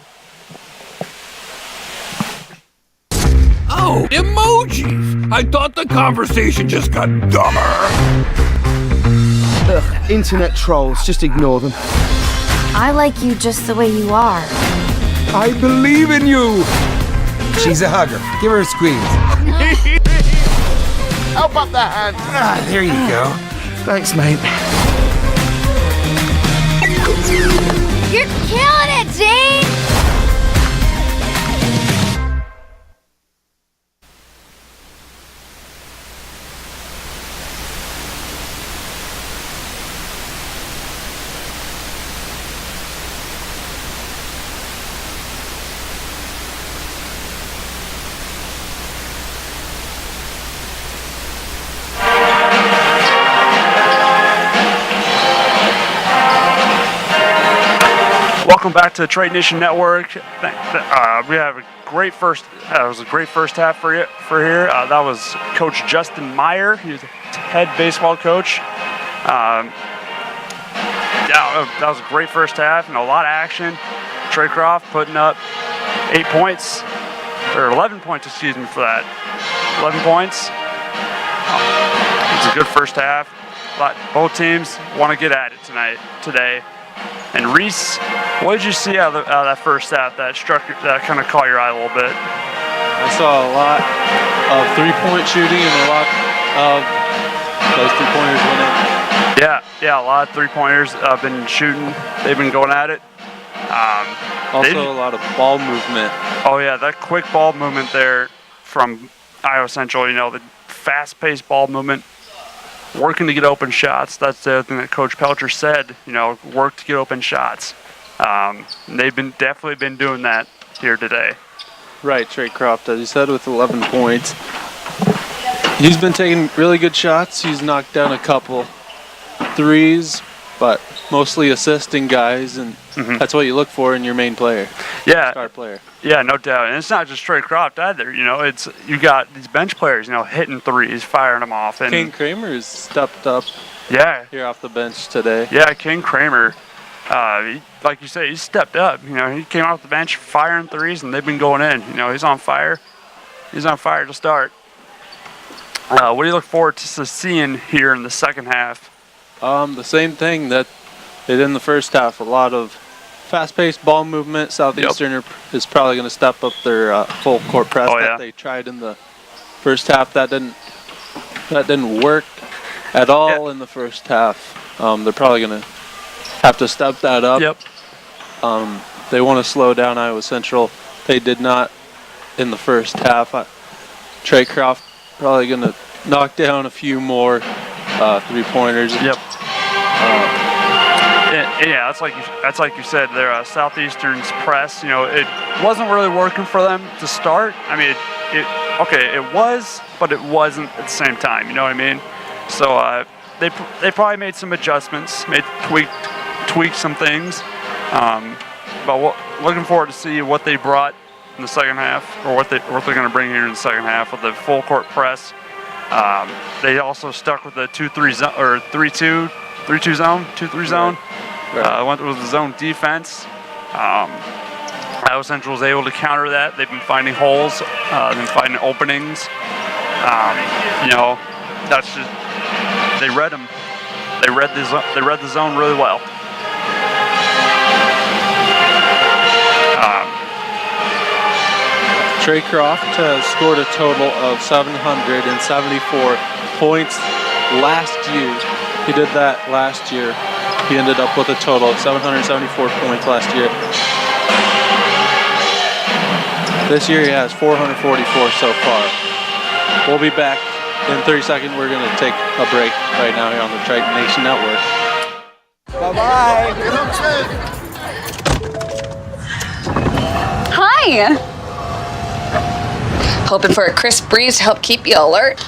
Oh, emojis! I thought the conversation just got dumber. Ugh, internet trolls, just ignore them. I like you just the way you are. I believe in you! She's a hugger. Give her a squeeze. Help up the hand. Ah, there you go. Thanks, mate. You're killing it, Jane! Welcome back to the Trade Nation Network. We have a great first. It was a great first half for here. That was Coach Justin Meyer. He was the head baseball coach. That was a great first half and a lot of action. Trey Croft putting up 8 points, or 11 points, excuse me, for that. 11 points. It's a good first half. But both teams want to get at it today. And Reese, what did you see out of that first half that kind of caught your eye a little bit? I saw a lot of three-point shooting and a lot of those three-pointers went in. Yeah, a lot of three-pointers have been shooting. They've been going at it. Also a lot of ball movement. Oh yeah, that quick ball movement there from Iowa Central. You know, the fast-paced ball movement. Working to get open shots. That's the other thing that Coach Pelcher said. You know, work to get open shots. They've definitely been doing that here today. Right, Trey Croft, as you said, with 11 points. He's been taking really good shots. He's knocked down a couple threes, but mostly assisting guys, and that's what you look for in your main player. Yeah, star player. Yeah, no doubt. And it's not just Trey Croft either. You know, you got these bench players, you know, hitting threes, firing them off. And Kane Kramer's stepped up. Yeah. Here off the bench today. Yeah, Kane Kramer. Like you say, he stepped up. You know, he came off the bench firing threes, and they've been going in. You know, he's on fire. He's on fire to start. What do you look forward to seeing here in the second half? The same thing that they did in the first half. A lot of fast-paced ball movement. Southeastern is probably going to step up their full court press that they tried in the first half. That didn't work at all in the first half. They're probably going to have to step that up. They want to slow down Iowa Central. They did not in the first half. Trey Croft probably going to knock down a few more three-pointers. Yeah, that's like you said. Their Southeastern's press, you know, it wasn't really working for them to start. I mean, it was, but it wasn't at the same time. You know what I mean? So they probably made some adjustments, tweaked some things. But looking forward to see what they brought in the second half, or what they're going to bring here in the second half with the full court press. They also stuck with the 2-3 zone or 3-2 zone, 2-3 zone. Went with the zone defense. Iowa Central was able to counter that. They've been finding holes, been finding openings. You know, that's just they read them. They read the zone really well. Trey Croft has scored a total of 774 points last year. He did that last year. He ended up with a total of 774 points last year. This year he has 444 so far. We'll be back in 30 seconds. We're going to take a break right now here on the Trade Nation Network. Bye-bye. Hi. Hoping for a crisp breeze to help keep you alert.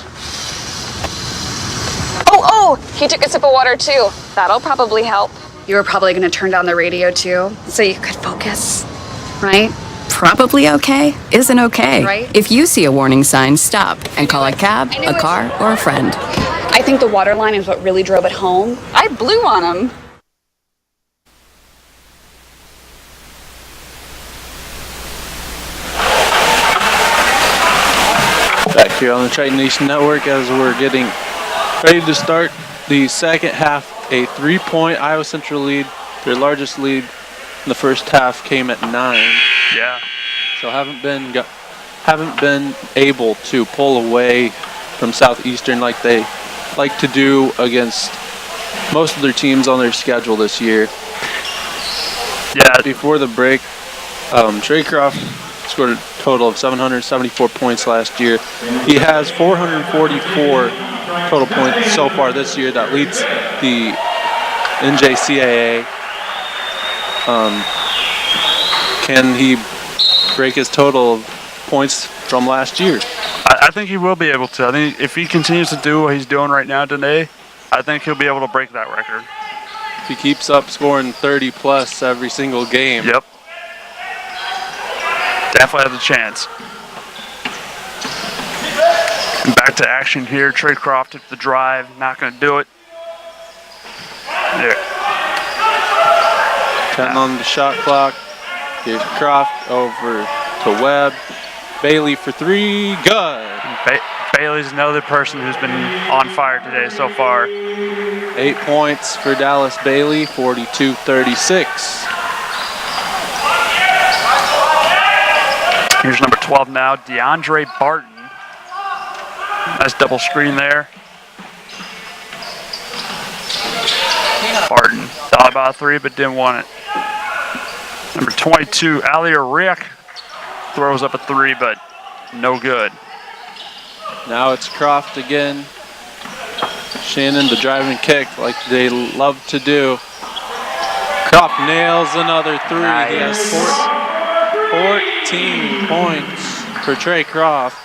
Oh, he took a sip of water too. That'll probably help. You were probably going to turn down the radio too, so you could focus, right? Probably okay isn't okay. Right. If you see a warning sign, stop and call a cab, a car, or a friend. I think the water line is what really drove it home. I blew on him. Back here on the Triton Nation Network as we're getting ready to start the second half. A 3-point Iowa Central lead. Their largest lead in the first half came at 9. Yeah. So haven't been haven't been able to pull away from Southeastern like they like to do against most of their teams on their schedule this year. Yeah. Before the break, Trey Croft scored a total of 774 points last year. He has 444 total points so far this year. That leads the NJCAA. Can he break his total of points from last year? I think he will be able to. I think if he continues to do what he's doing right now today, I think he'll be able to break that record. If he keeps up scoring 30 plus every single game. Yep. Definitely has a chance. And back to action here. Trey Croft at the drive. Not going to do it. There. 10 on the shot clock. Here's Croft over to Webb. Bailey for three. Good. Bailey's another person who's been on fire today so far. 8 points for Dallas Bailey, 42-36. Here's number 12 now, DeAndre Barton. Nice double screen there. Barton thought about a three but didn't want it. Number 22, Alia Rick throws up a three but no good. Now it's Croft again. Shannon, the driving kick like they love to do. Croft nails another three. Nice. He has 14 points for Trey Croft.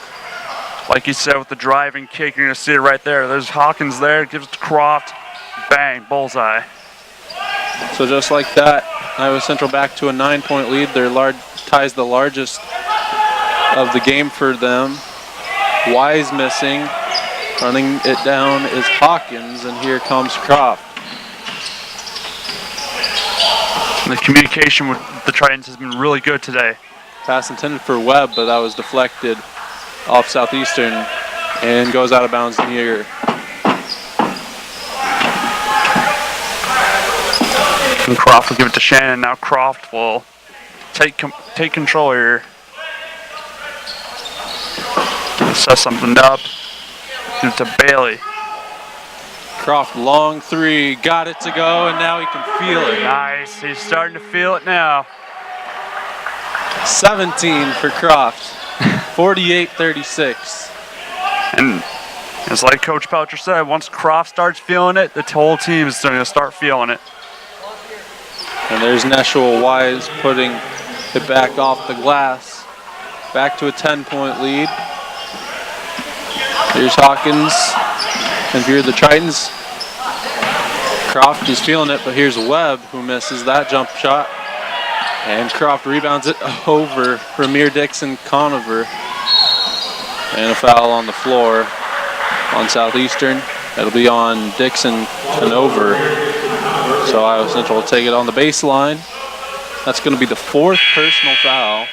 Like you said with the driving kick, you're going to see it right there. There's Hawkins there, gives it to Croft. Bang, bullseye. So just like that, Iowa Central back to a 9-point lead. Their ties the largest of the game for them. Wise missing. Running it down is Hawkins, and here comes Croft. And the communication with the Tritons has been really good today. Pass intended for Webb, but that was deflected off Southeastern and goes out of bounds near. And Croft will give it to Shannon. Now Croft will take control here. Set something up. Give it to Bailey. Croft long three, got it to go, and now he can feel it. Nice, he's starting to feel it now. 17 for Croft, 48-36. And it's like Coach Pelcher said, once Croft starts feeling it, the whole team is going to start feeling it. And there's Neshua Wise putting it back off the glass. Back to a 10-point lead. Here's Hawkins. And here are the Tritons. Croft is feeling it, but here's Webb who misses that jump shot. And Croft rebounds it over Ramir Dixon Conover. And a foul on the floor on Southeastern. It'll be on Dixon Conover. So Iowa Central will take it on the baseline. That's going to be the fourth personal foul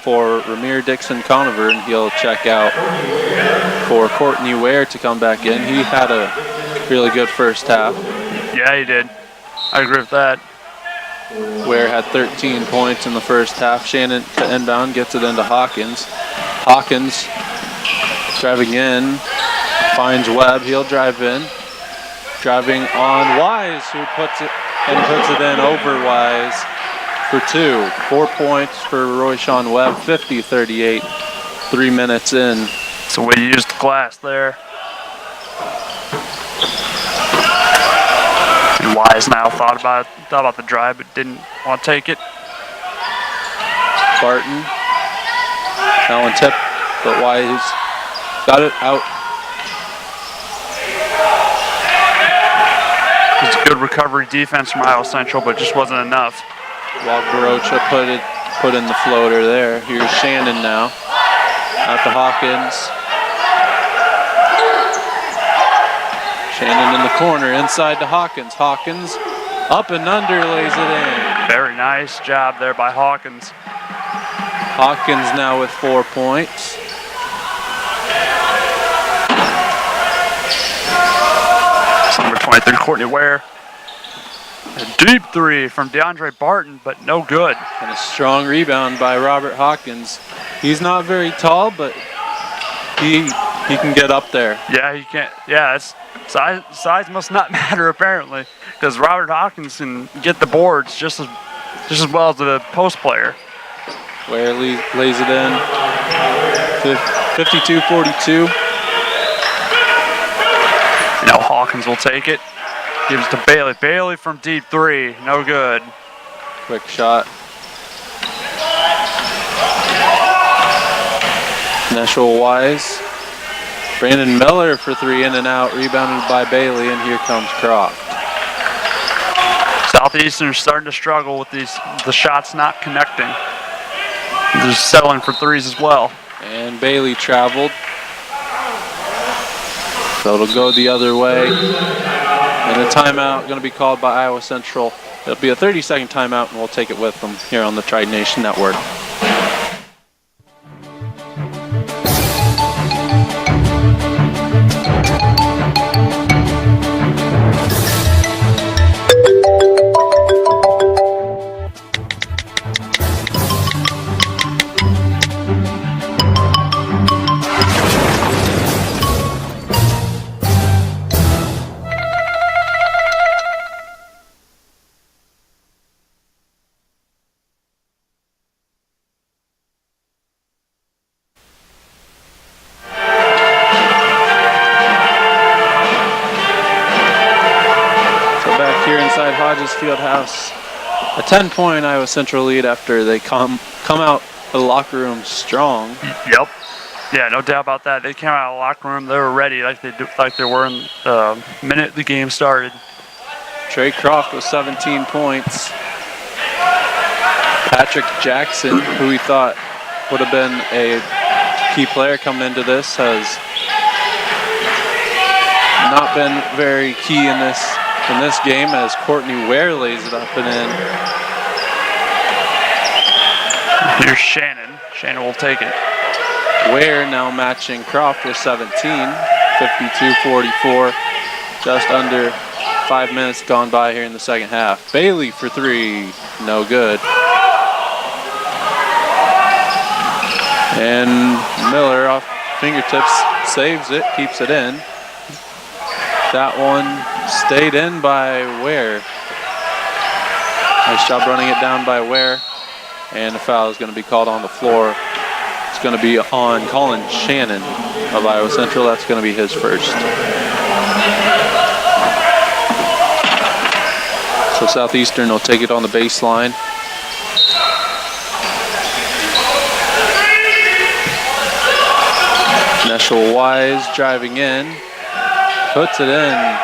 for Ramir Dixon Conover, and he'll check out for Courtney Ware to come back in. He had a really good first half. Yeah, he did. I agree with that. Ware had 13 points in the first half. Shannon to inbound, gets it into Hawkins. Hawkins driving in, finds Webb. He'll drive in. Driving on Wise, who puts it in over Wise for two. 4 points for Royshawn Webb, 50-38, 3 minutes in. That's the way you use the glass there. And Wise now thought about the drive, but didn't want to take it. Barton, that one tipped, but Wise got it out. It's a good recovery defense from Iowa Central, but just wasn't enough. While Barocha put in the floater there. Here's Shannon now. Out to Hawkins. Shannon in the corner, inside to Hawkins. Hawkins up and under, lays it in. Very nice job there by Hawkins. Hawkins now with 4 points. Number 23, Courtney Ware. A deep three from DeAndre Barton, but no good. And a strong rebound by Robert Hawkins. He's not very tall, but he can get up there. Yeah, he can't. Yeah, size must not matter apparently, because Robert Hawkins can get the boards just as well as the post player. Ware lays it in. 52-42. Now Hawkins will take it. Gives it to Bailey. Bailey from deep three. No good. Quick shot. Nashville Wise. Brandon Miller for three, in and out. Rebounded by Bailey, and here comes Croft. Southeastern is starting to struggle with the shots not connecting. They're settling for threes as well. And Bailey traveled. So it'll go the other way. And a timeout going to be called by Iowa Central. It'll be a 30-second timeout, and we'll take it with them here on the Tri Nation Network. Fieldhouse, a 10-point Iowa Central lead after they come out of the locker room strong. Yep. Yeah, no doubt about that. They came out of the locker room. They were ready, like they were in the minute the game started. Trey Croft with 17 points. Patrick Jackson, who we thought would have been a key player coming into this, has not been very key in this game, as Courtney Ware lays it up and in. Here's Shannon. Shannon will take it. Ware now matching Croft with 17, 52-44. Just under 5 minutes gone by here in the second half. Bailey for three, no good. And Miller off fingertips saves it, keeps it in. That one stayed in by Ware. Nice job running it down by Ware. And the foul is going to be called on the floor. It's going to be on Colin Shannon of Iowa Central. That's going to be his first. So Southeastern will take it on the baseline. Nashville Wise driving in. Puts it in.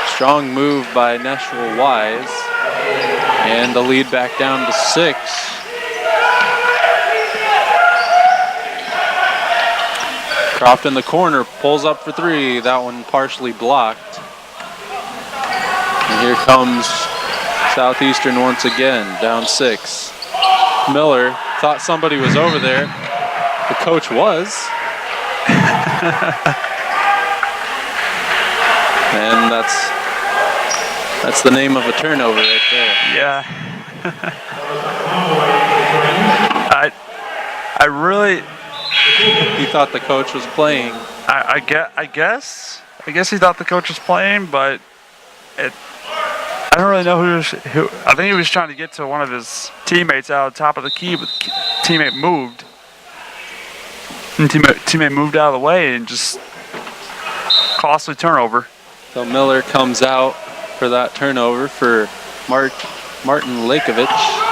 Strong move by Nashville Wise. And the lead back down to 6. Croft in the corner, pulls up for three. That one partially blocked. And here comes Southeastern once again, down 6. Miller thought somebody was over there. The coach was. And that's the name of a turnover right there. Yeah. I really. He thought the coach was playing. I guess he thought the coach was playing, but I don't really know who. I think he was trying to get to one of his teammates out on top of the key, but the teammate moved. And teammate moved out of the way and just costly turnover. So Miller comes out for that turnover for Martin Lakovich.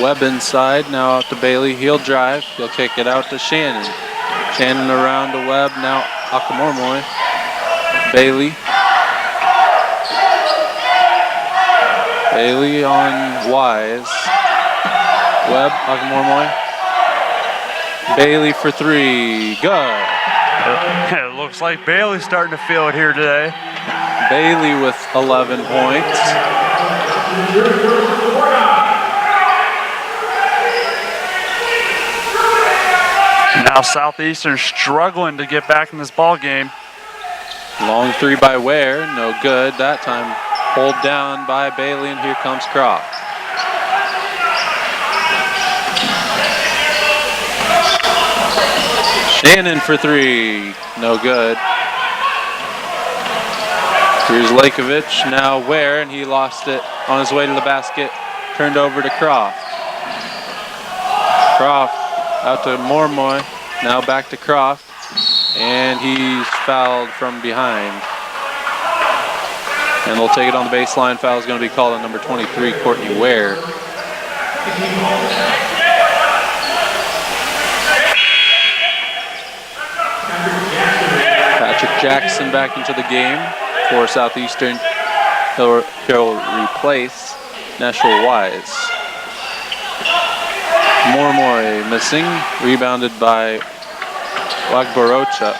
Webb inside, now out to Bailey. He'll drive. He'll kick it out to Shannon. Shannon around to Webb, now Akamormoy. Bailey. Bailey on Wise. Webb, Akamormoy. Bailey for three. Good. It looks like Bailey's starting to feel it here today. Bailey with 11 points. Now Southeastern struggling to get back in this ball game. Long three by Ware, no good. That time pulled down by Bailey, and here comes Croft. And in for three. No good. Here's Lakovich. Now Ware, and he lost it on his way to the basket. Turned over to Croft. Croft out to Mormoy. Now back to Croft. And he's fouled from behind. And they'll take it on the baseline. Foul is going to be called on number 23, Courtney Ware. Patrick Jackson back into the game for Southeastern. He'll replace Nashville Wise. Mormoy missing, rebounded by Wagborocha.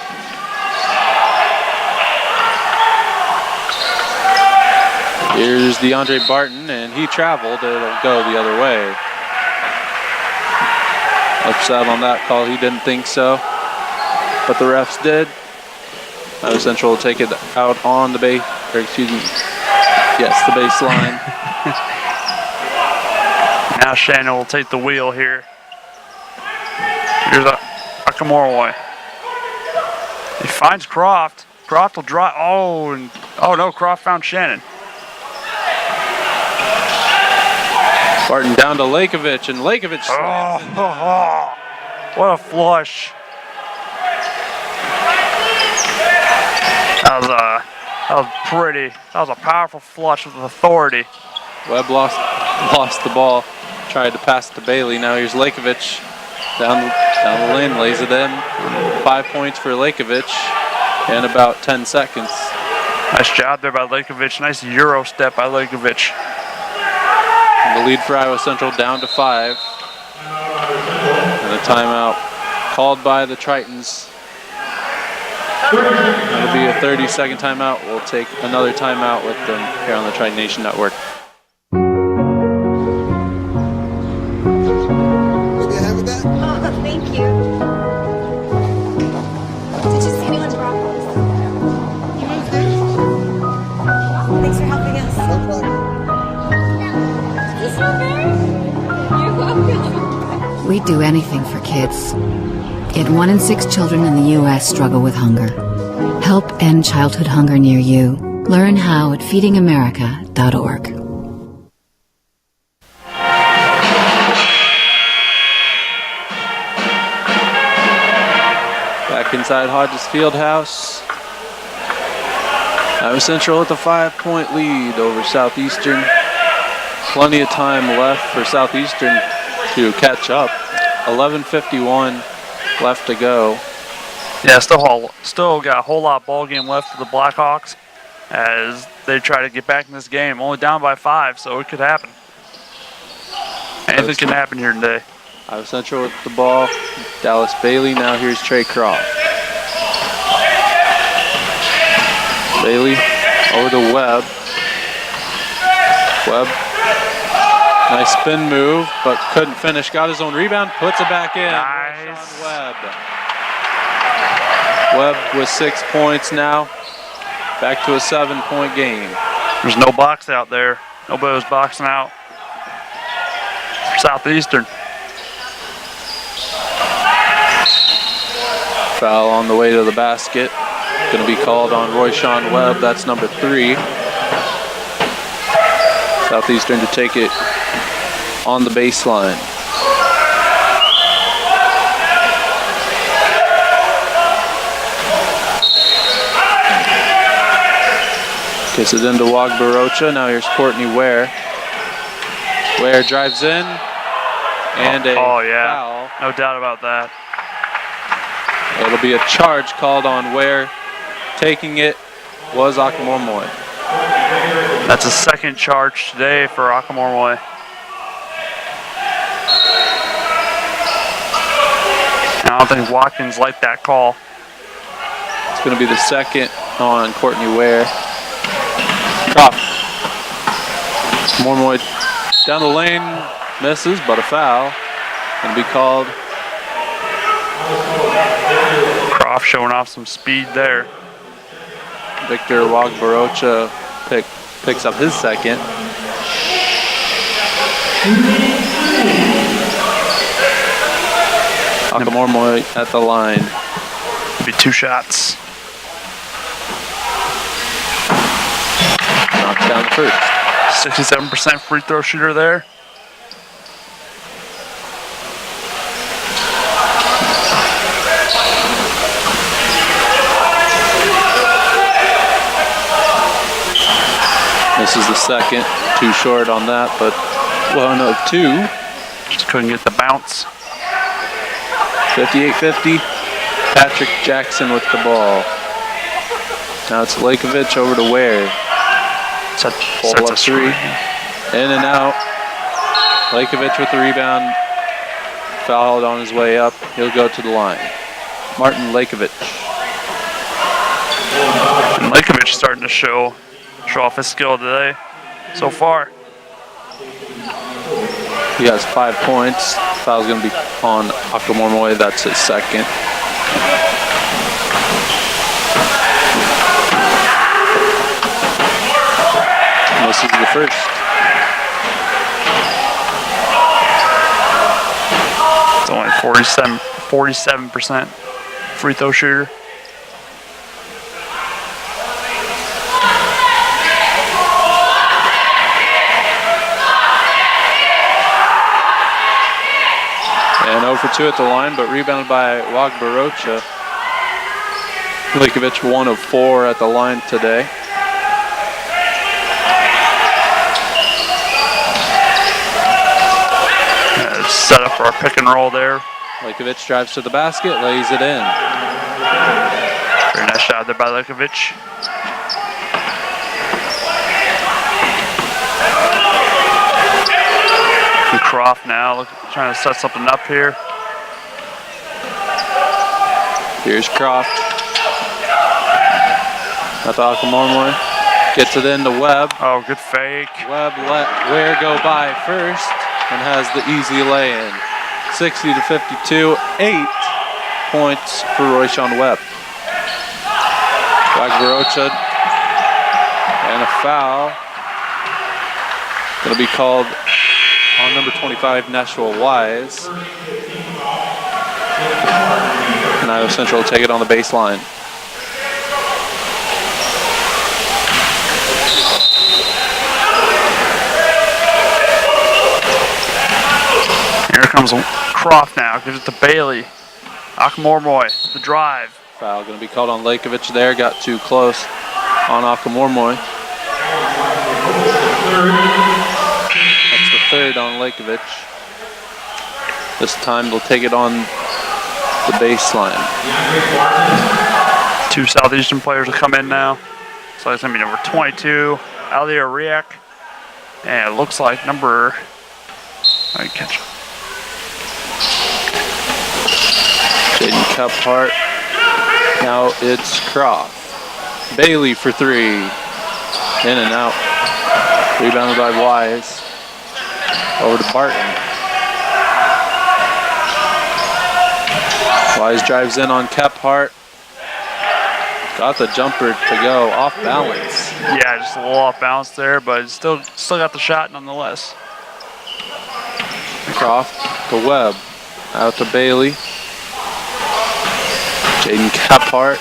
Here's DeAndre Barton, and he traveled. It'll go the other way. Upset on that call. He didn't think so, but the refs did. Iowa Central will take it out on the base, or excuse me, yes, the baseline. Now Shannon will take the wheel here. Here's Akamoroi. He finds Croft. Croft will draw. Oh no, Croft found Shannon. Barton down to Lakovich, and Lakovich slams it down. What a flush. That was pretty. That was a powerful flush with authority. Webb lost the ball. Tried to pass to Bailey. Now here's Lakovich down the lane, lays it in. 5 points for Lakovich in about 10 seconds. Nice job there by Lakovich. Nice Euro step by Lakovich. And the lead for Iowa Central down to 5. And a timeout called by the Tritons. It'll be a 30-second timeout. We'll take another timeout with them here on the Triton Nation Network. Thank you. Did you see anyone's broccoli? Thanks for helping us. Is this strawberry? You're welcome. We do anything for kids. Yet 1 in 6 children in the U.S. struggle with hunger. Help end childhood hunger near you. Learn how at feedingamerica.org. Back inside Hodges Fieldhouse. Iowa Central with a 5-point lead over Southeastern. Plenty of time left for Southeastern to catch up. 11:51 left to go. Yeah, still got a whole lot of ball game left for the Blackhawks as they try to get back in this game. Only down by 5, so it could happen. Anything can happen here today. Iowa Central with the ball. Dallas Bailey. Now here's Trey Croft. Bailey over to Webb. Webb. Nice spin move, but couldn't finish. Got his own rebound. Puts it back in. Nice. Webb. Webb with 6 points now. Back to a 7-point game. There's no box out there. Nobody was boxing out. Southeastern. Foul on the way to the basket. Going to be called on Royshawn Webb. That's number 3. Southeastern to take it on the baseline. Gets it into Wagborocha. Now here's Courtney Ware. Ware drives in. And a foul. No doubt about that. It'll be a charge called on Ware. Taking it was Akamormoy. That's a second charge today for Akamormoy. I don't think Watkins liked that call. It's going to be the second on Courtney Ware. Croft. Mormoy down the lane, misses, but a foul. Going to be called. Croft showing off some speed there. Victor Wagborocha picks up his second. Akamormoy at the line. Be 2 shots. Knocks down the first. 67% free throw shooter there. Misses the second. Too short on that, but 1 of 2. Just couldn't get the bounce. 58-50. Patrick Jackson with the ball. Now it's Lakovich over to Ware. Pull up 3. In and out. Lakovich with the rebound. Fouled on his way up. He'll go to the line. Martin Lakovich. And Lakovich starting to show off his skill today so far. He has 5 points. Foul's going to be on Akamormoy. That's his second. Misses the first. It's only 47% free throw shooter. And 0 for 2 at the line, but rebounded by Wagbarocha. Lakovich 1 of 4 at the line today. Set up for our pick and roll there. Lakovich drives to the basket, lays it in. Very nice shot there by Lakovich. And Croft now trying to set something up here. Here's Croft. That's Akamormoy. Gets it into Webb. Oh, good fake. Webb let Ware go by first and has the easy lay-in. 60-52, 8 points for Royshawn Webb. Wagbarocha and a foul. Going to be called on number 25, Nashua Wise. And Iowa Central will take it on the baseline. Here comes Croft now, gives it to Bailey. Akamormoy, the drive. Foul going to be called on Lakovich there, got too close on Akamormoy. That's the third on Lakovich. This time they'll take it on the baseline. 2 Southeastern players will come in now. So it's going to be number 22, Alia Riak. And it looks like number... I catch it. Jaden Kephart. Now it's Croft. Bailey for 3. In and out. Rebounded by Wise. Over to Barton. Wise drives in on Kephart. Got the jumper to go off balance. Yeah, just a little off balance there, but still got the shot nonetheless. Croft to Webb. Out to Bailey. Jaden Kephart.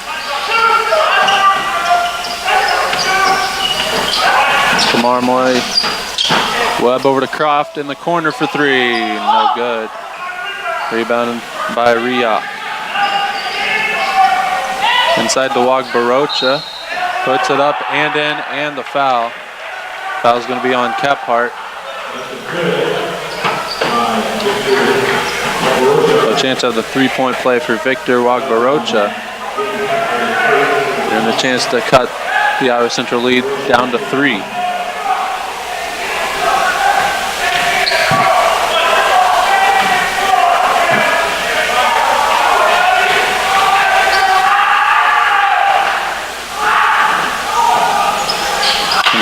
Akamormoy. Webb over to Croft in the corner for 3. No good. Rebounded by Riak. Inside to Wagbarocha. Puts it up and in, and the foul. Foul's going to be on Kephart. A chance of the 3-point play for Victor Wagbarocha. And a chance to cut the Iowa Central lead down to 3.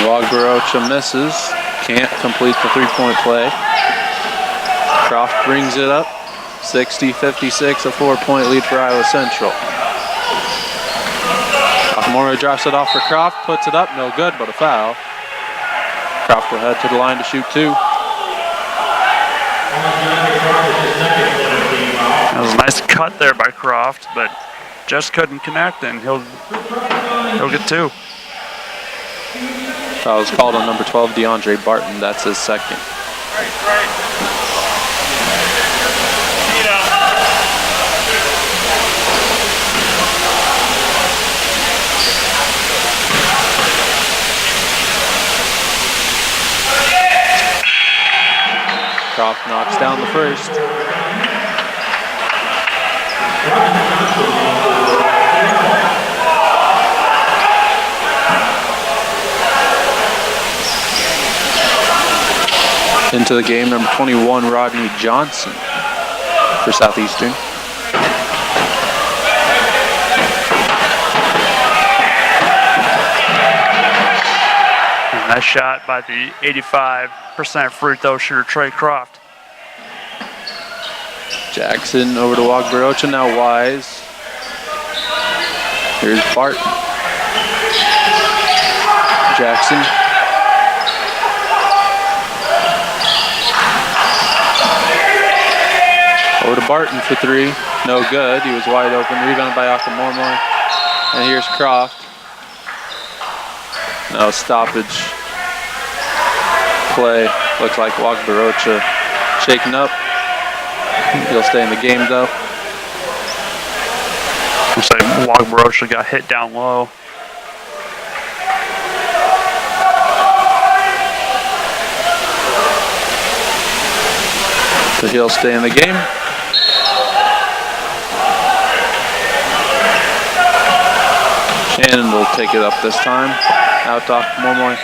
Wagbarocha misses, can't complete the 3-point play. Croft brings it up, 60-56, a 4-point lead for Iowa Central. Akamormoy drops it off for Croft, puts it up, no good, but a foul. Croft will head to the line to shoot 2. That was a Nice cut there by Croft, but just couldn't connect, and he'll get 2. Foul was called on number 12, DeAndre Barton. That's his second. Croft knocks down the first. Into the game, number 21, Rodney Johnson for Southeastern. Nice shot by the 85% free throw shooter, Trey Croft. Jackson over to Wagbarocha, now Wise. Here's Barton. Jackson. Over to Barton for 3. No good. He was wide open. Rebounded by Mortimer. And here's Croft. No stoppage. Play. Looks like Wagbarocha shaken up. He'll stay in the game though. I'm saying Wagbarocha got hit down low. So he'll stay in the game. Shannon will take it up this time. Out to Mortimer.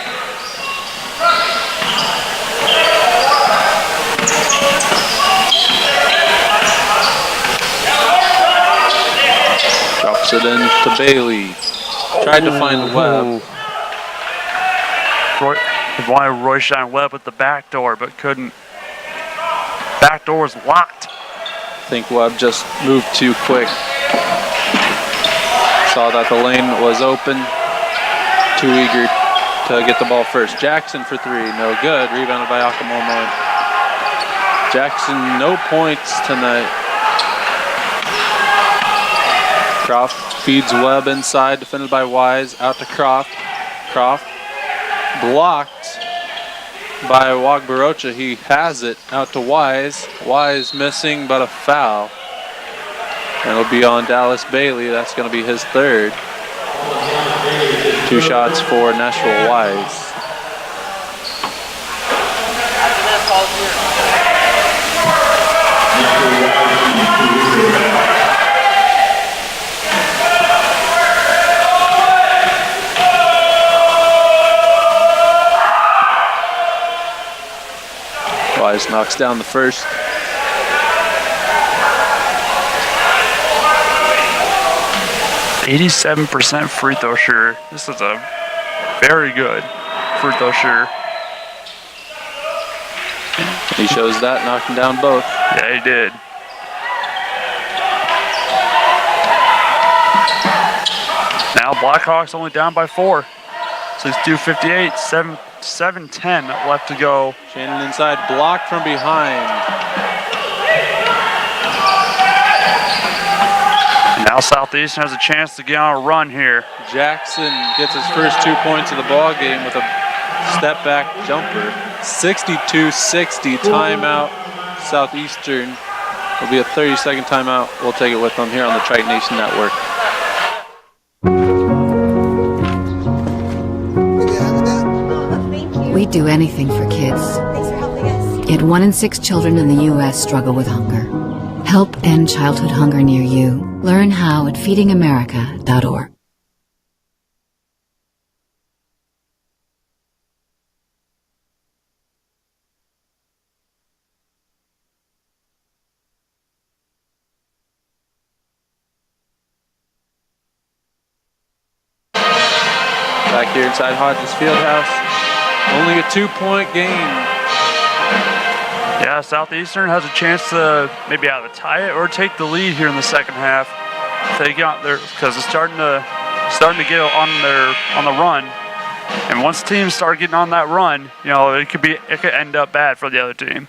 Drops it in to Bailey. Tried to find Webb. Wanted Royshawn Webb at the back door, but couldn't. Back door was locked. I think Webb just moved too quick. Saw that the lane was open. Too eager to get the ball first. Jackson for 3, no good. Rebounded by Mortimer. Jackson, no points tonight. Croft feeds Webb inside, defended by Wise. Out to Croft. Croft blocked by Wagbarocha. He has it out to Wise. Wise missing, but a foul. And it'll be on Dallas Bailey. That's going to be his 3rd. 2 shots for Nashville Wise. Wise knocks down the first. %87% free throw shooter. This is a very good free throw shooter. He shows that, knocking down both. Yeah, he did. Now Blackhawks only down by 4. So it's 2:58, 7:10 left to go. Shannon inside, blocked from behind. And now Southeastern has a chance to get on a run here. Jackson gets his first 2 points of the ball game with a step back jumper. 62-60 timeout. Southeastern will be a 30-second timeout. We'll take it with them here on the Triton Nation Network. We do anything for kids. Thanks for helping us. Yet 1 in 6 children in the U.S. struggle with hunger. Help end childhood hunger near you. Learn how at feedingamerica.org. Back here inside Hodges Fieldhouse. Only a 2-point game. Yeah, Southeastern has a chance to maybe either tie it or take the lead here in the second half. If they get out there, because it's starting to get on the run. And once teams start getting on that run, you know, it could end up bad for the other team.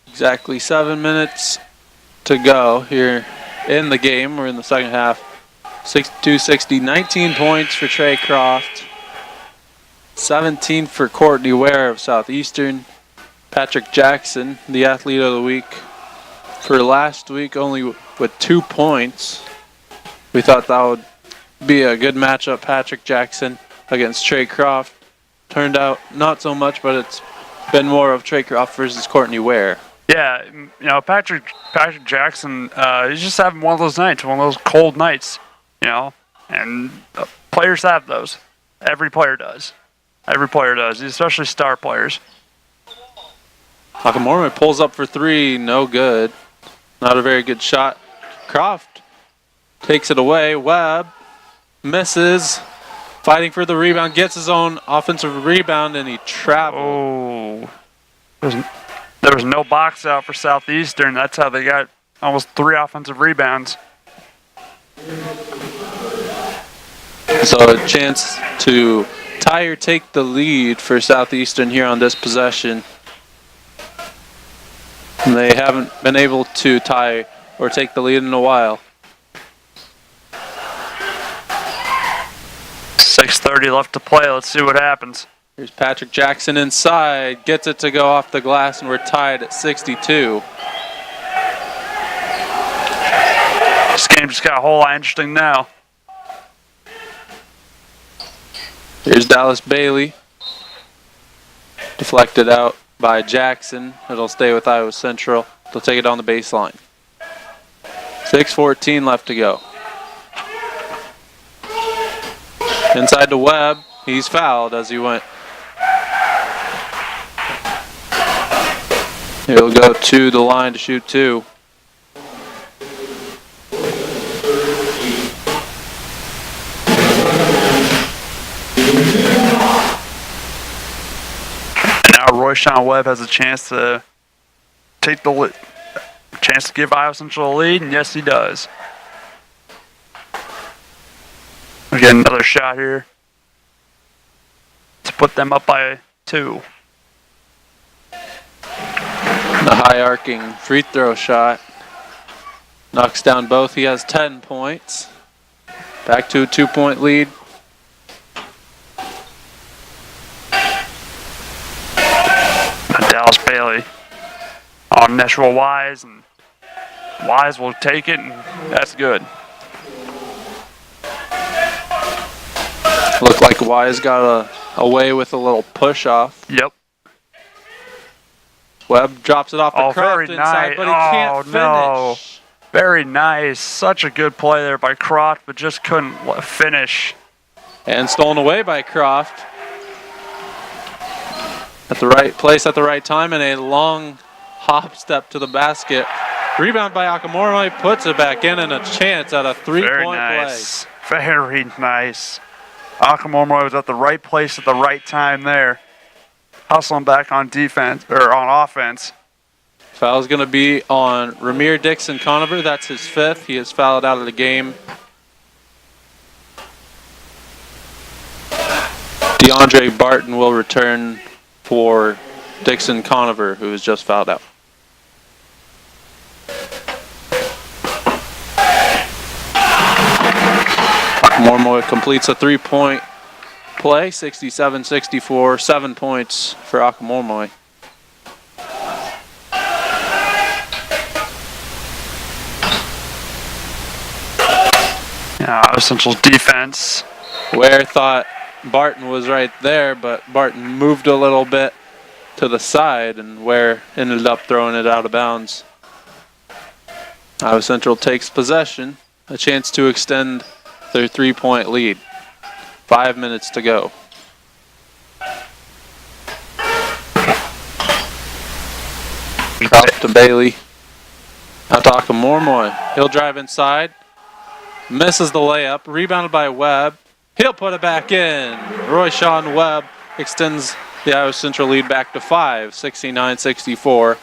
Exactly 7 minutes to go here in the game. We're in the second half. 62-60, 19 points for Trey Croft. 17 for Courtney Ware of Southeastern. Patrick Jackson, the athlete of the week. For last week, only with 2 points. We thought that would be a good matchup, Patrick Jackson against Trey Croft. Turned out not so much, but it's been more of Trey Croft versus Courtney Ware. Yeah, you know, Patrick Jackson, he's just having one of those nights, one of those cold nights, you know, and players have those. Every player does. Every player does, especially star players. Nakamura pulls up for 3, no good. Not a very good shot. Croft takes it away. Webb misses. Fighting for the rebound, gets his own offensive rebound, and he traveled. Oh. There was no box out for Southeastern. That's how they got almost 3 offensive rebounds. So a chance to tie or take the lead for Southeastern here on this possession. They haven't been able to tie or take the lead in a while. 6:30 left to play. Let's see what happens. Here's Patrick Jackson inside. Gets it to go off the glass, and we're tied at 62. This game just got a whole lot interesting now. Here's Dallas Bailey. Deflected out by Jackson. It'll stay with Iowa Central. They'll take it on the baseline. 6:14 left to go. Inside to Webb. He's fouled as he went. He'll go to the line to shoot 2. And now Royshawn Webb has a chance to take the lead. Chance to give Iowa Central a lead, and yes, he does. We get another shot here to put them up by 2. The high arcing free throw shot knocks down both. He has 10 points. Back to a 2-point lead. Dallas Bailey on Nashua Wise, and Wise will take it, and that's good. Looked like Wise got away with a little push off. Yep. Webb drops it off the very Croft inside, nice. but he can't finish. No. Very nice. Such a good play there by Croft, but just couldn't finish. And stolen away by Croft. At the right place at the right time, and a long hop step to the basket. Rebound by Akamori, puts it back in, and a chance at a 3-point nice. Play. Very nice. Akamori was at the right place at the right time there. Hustling back on defense, or on offense. Foul's going to be on Ramir Dixon Conover. That's his 5th. He is fouled out of the game. DeAndre Barton will return for Dixon Conover, who is just fouled out. Mortimer completes a 3-point play, 67-64, 7 points for Akamormoy. Yeah, Central's defense. Ware thought Barton was right there, but Barton moved a little bit to the side, and Ware ended up throwing it out of bounds. Iowa Central takes possession, a chance to extend their 3-point lead. 5 minutes to go. Croft to Bailey. Out to Akamormoy. He'll drive inside. Misses the layup. Rebounded by Webb. He'll put it back in. Royshawn Webb extends the Iowa Central lead back to 5, 69-64.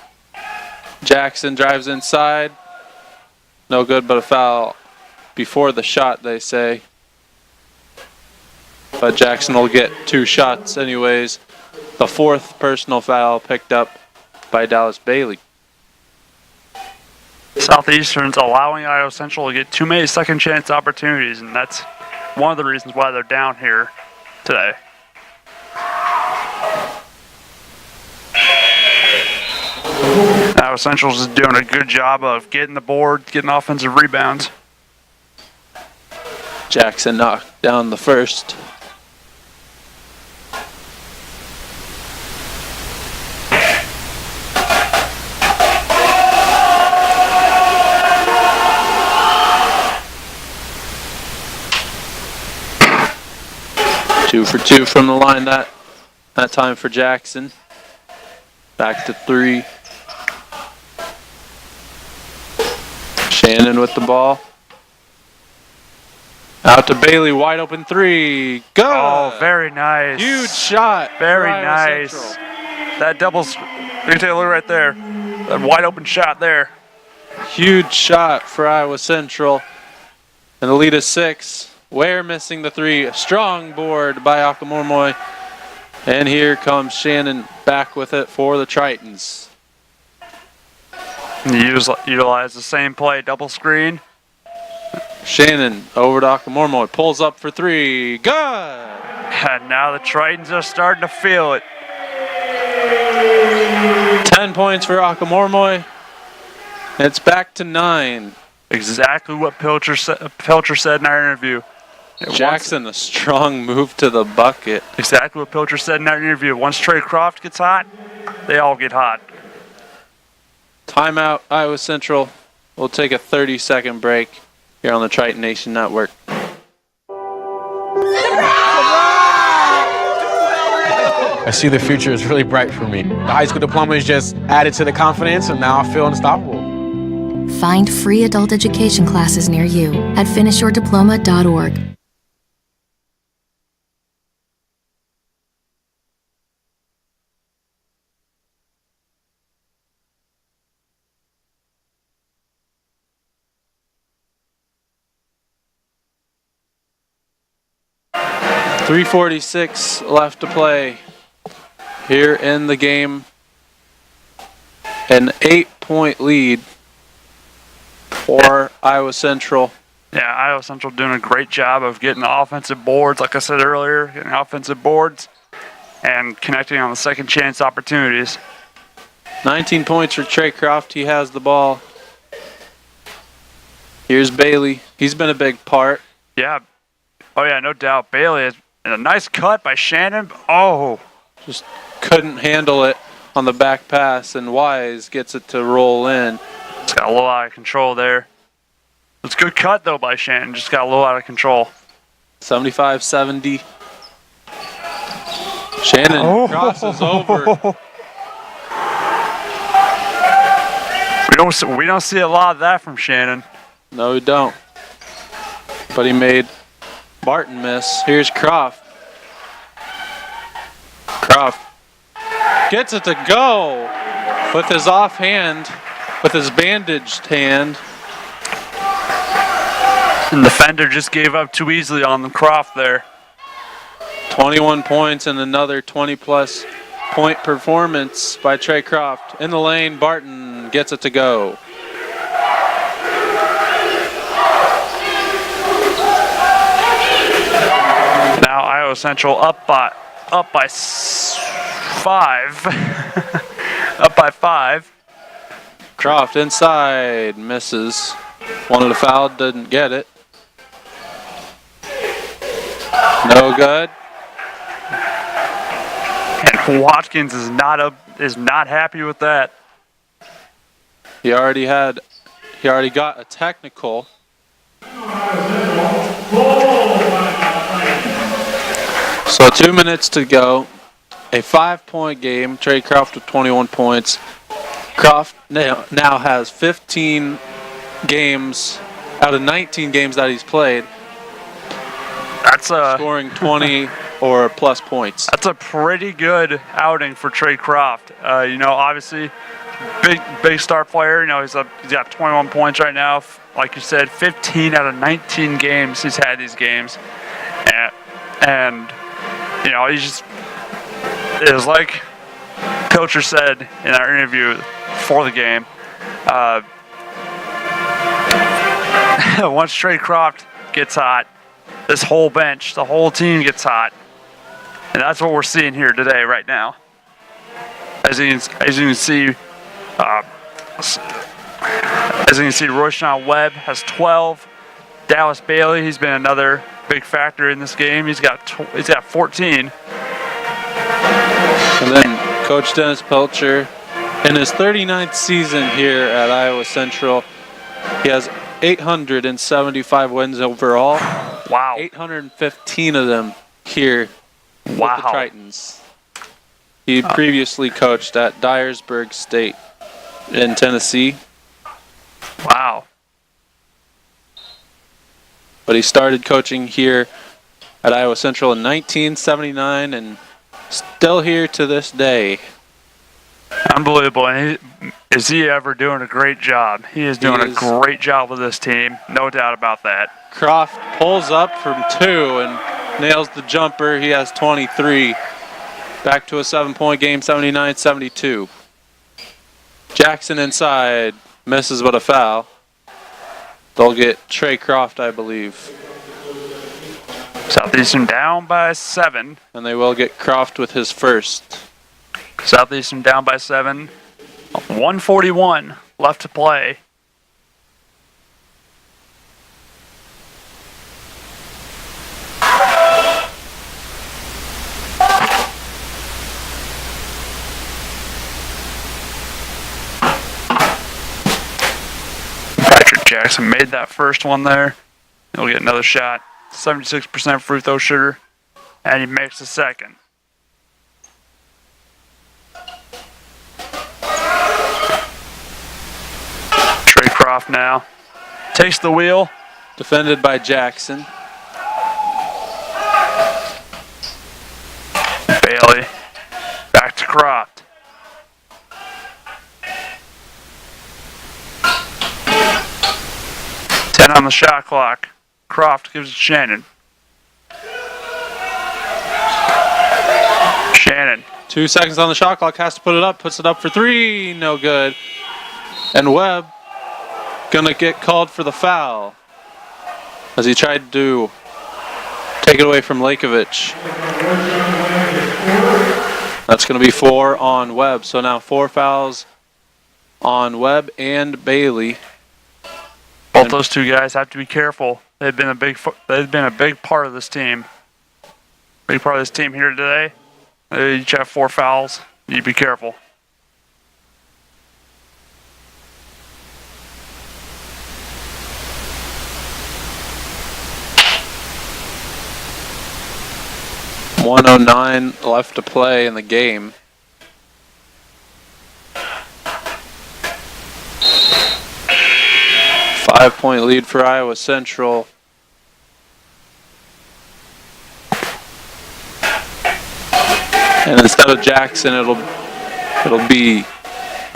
Jackson drives inside. No good, but a foul before the shot, they say. But Jackson will get 2 shots anyways. The 4th personal foul picked up by Dallas Bailey. Southeastern's allowing Iowa Central to get too many second chance opportunities, and that's one of the reasons why they're down here today. Iowa Central's is doing a good job of getting the board, getting offensive rebounds. Jackson knocked down the first. Two for two from the line that time for Jackson. Back to three. Shannon with the ball. Out to Bailey, wide open three. Go! Oh, very nice. Huge shot. Very for Iowa nice. Central. That doubles. You can take a look right there. That wide open shot there. Huge shot for Iowa Central. And the lead is 6. Ware missing the three. A strong board by Akamormoy. And here comes Shannon back with it for the Tritons. Utilize the same play, double screen. Shannon over to Akamormoy. Pulls up for three. Good! And now the Tritons are starting to feel it. 10 points for Akamormoy. It's back to 9. Exactly what Pilcher said in our interview. Jackson, a strong move to the bucket. Exactly what Pilcher said in our interview. Once Trey Croft gets hot, they all get hot. Timeout, Iowa Central. We'll take a 30-second break here on the Triton Nation Network. I see the future is really bright for me. The high school diploma is just added to the confidence, and now I feel unstoppable. Find free adult education classes near you at finishyourdiploma.org. .346 left to play here in the game. An 8-point lead for Iowa Central. Yeah, Iowa Central doing a great job of getting the offensive boards, like I said earlier, getting offensive boards and connecting on the second chance opportunities. 19 points for Trey Croft. He has the ball. Here's Bailey. He's been a big part. Yeah. Oh, yeah, no doubt. Bailey is a nice cut by Shannon. Oh. Just couldn't handle it on the back pass, and Wise gets it to roll in. It's got a little out of control there. It's a good cut, though, by Shannon. Just got a little out of control. 75-70. Shannon crosses over. We don't see a lot of that from Shannon. No, we don't. But he made Barton miss. Here's Croft. Croft gets it to go with his offhand, with his bandaged hand. And the defender just gave up too easily on the Croft there. 21 points and another 20-plus point performance by Trey Croft. In the lane, Barton gets it to go. Now Iowa Central up by 5. Up by 5. Croft inside, misses. Wanted a foul, didn't get it. No good. And Watkins is not happy with that. He already got a technical. So 2 minutes to go. A 5-point game. Trey Croft with 21 points. Croft now has 15 games out of 19 games that he's played. That's scoring 20 or plus points. That's a pretty good outing for Trey Croft. Obviously, big star player. He's got 21 points right now. Like you said, 15 out of 19 games he's had these games, and he's just. It was like Pilcher said in our interview before the game. once Trey Croft gets hot, this whole bench, the whole team gets hot. And that's what we're seeing here today, right now. As you can see, Royshawn Webb has 12. Dallas Bailey, he's been another big factor in this game. He's got 14. And then Coach Dennis Pelcher, in his 39th season here at Iowa Central, he has 875 wins overall. Wow. 815 of them here with the Wow. Tritons. He previously coached at Dyersburg State in Tennessee. Wow. But he started coaching here at Iowa Central in 1979 and still here to this day. Unbelievable. And is he ever doing a great job? He is doing a great job with this team. No doubt about that. Croft pulls up from 2 and nails the jumper. He has 23. Back to a 7-point game, 79-72. Jackson inside, misses but a foul. They'll get Trey Croft, I believe. Southeastern down by 7. And they will get Croft with his first. Southeastern down by 7. 1:41 left to play. Patrick Jackson made that first one there. He'll get another shot. 76% free throw shooter. And he makes the second. Trey Croft now takes the wheel. Defended by Jackson. Bailey back to Croft. Ten on the shot clock. Croft gives it to Shannon. Shannon. 2 seconds on the shot clock, has to put it up, puts it up for 3, no good. And Webb gonna get called for the foul as he tried to take it away from Lakovich. That's gonna be 4 on Webb, so now 4 fouls on Webb and Bailey. Both those two guys have to be careful. They've been a big part of this team. Big part of this team here today. They each have 4 fouls. You be careful. .109 left to play in the game. Five-point lead for Iowa Central. And instead of Jackson, it'll be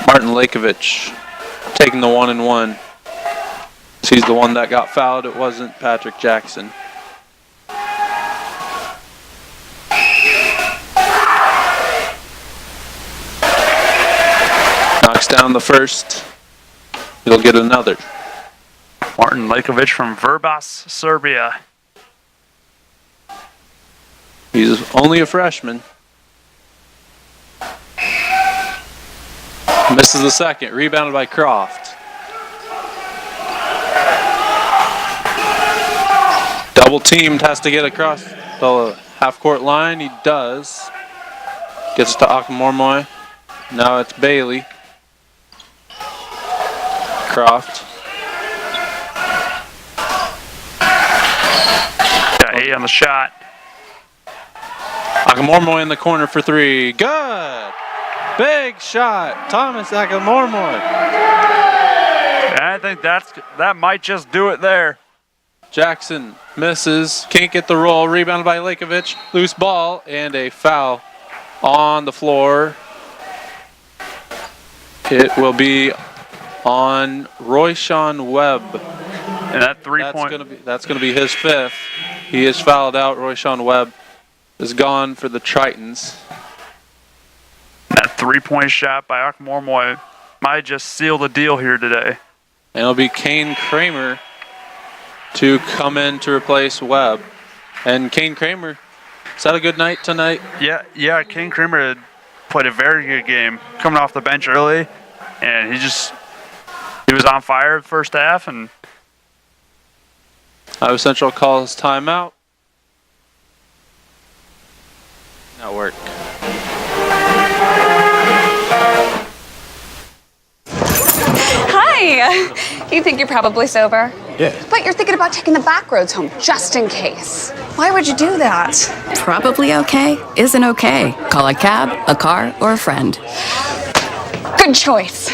Martin Lakovich taking the 1-and-1. He's the one that got fouled. It wasn't Patrick Jackson. Knocks down the first. He'll get another. Martin Lakovich from Vrbas, Serbia. He's only a freshman. Misses the second. Rebounded by Croft. Double teamed, has to get across the half-court line. He does. Gets to Akamormoy. Now it's Bailey. Croft. Got 8 on the shot. Akamormoy in the corner for 3. Good! Big shot. Thomas Akamormoy. I think that might just do it there. Jackson misses. Can't get the roll. Rebounded by Lakovich. Loose ball and a foul on the floor. It will be on Royshawn Webb. And that 3-point. That's gonna be his 5th. He is fouled out. Royshawn Webb is gone for the Tritons. That 3-point shot by Akamormoy might just seal the deal here today. And it'll be Kane Kramer to come in to replace Webb. And Kane Kramer, has had a good night tonight? Yeah. Kane Kramer had played a very good game, coming off the bench early, and he was on fire the first half. And Iowa Central calls timeout. That work. Hi! You think you're probably sober? Yeah. But you're thinking about taking the back roads home just in case. Why would you do that? Probably okay isn't okay. Call a cab, a car, or a friend. Good choice.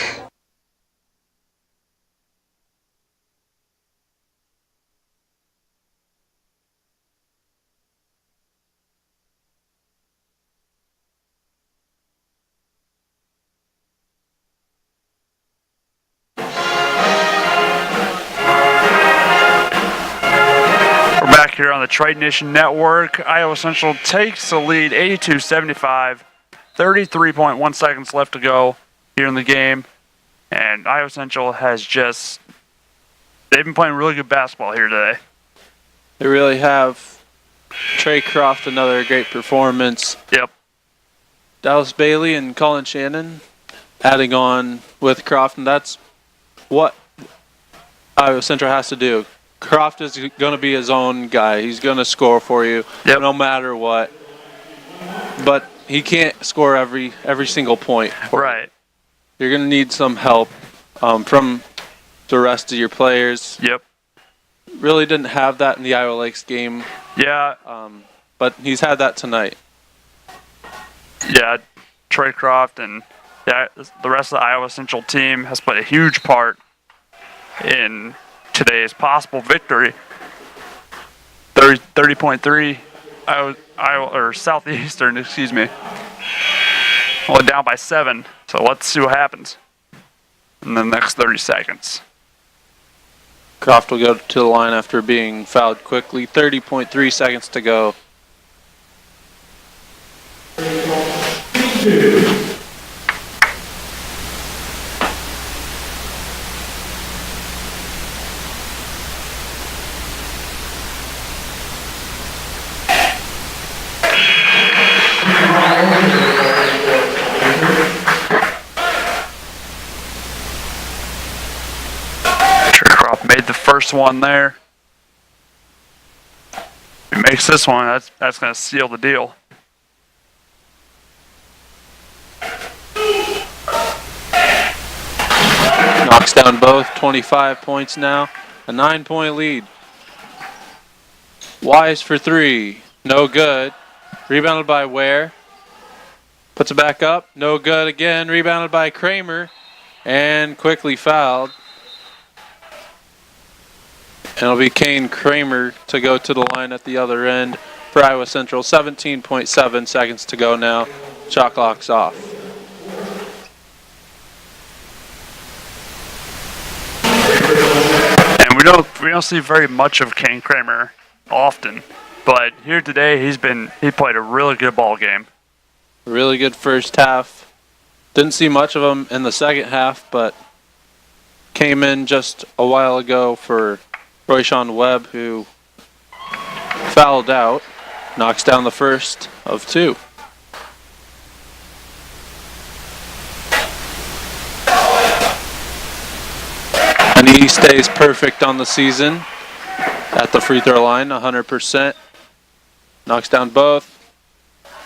here on the Triton Nation Network, Iowa Central takes the lead 82-75. 33.1 seconds left to go here in the game. And Iowa Central has they've been playing really good basketball here today. They really have. Trey Croft, another great performance. Yep. Dallas Bailey and Colin Shannon adding on with Croft, and that's what Iowa Central has to do. Croft is going to be his own guy. He's going to score for you no matter what. But he can't score every single point. Right. You're going to need some help from the rest of your players. Yep. Really didn't have that in the Iowa Lakes game. Yeah. But he's had that tonight. Yeah, Trey Croft and the rest of the Iowa Central team has played a huge part in today's possible victory. 30.3 Iowa or Southeastern, excuse me. Only down by 7. So let's see what happens in the next 30 seconds. Croft will go to the line after being fouled quickly. 30.3 seconds to go. Made the first one there. If he makes this one, that's going to seal the deal. Knocks down both. 25 points now. A 9-point lead. Wise for 3. No good. Rebounded by Ware. Puts it back up. No good again. Rebounded by Kramer. And quickly fouled. And it'll be Kane Kramer to go to the line at the other end for Iowa Central. 17.7 seconds to go now. Shot clock's off. And we don't see very much of Kane Kramer often, but here today he played a really good ball game. Really good first half. Didn't see much of him in the second half, but came in just a while ago for Royshawn Webb, who fouled out, knocks down the first of 2. And he stays perfect on the season at the free throw line, 100%. Knocks down both.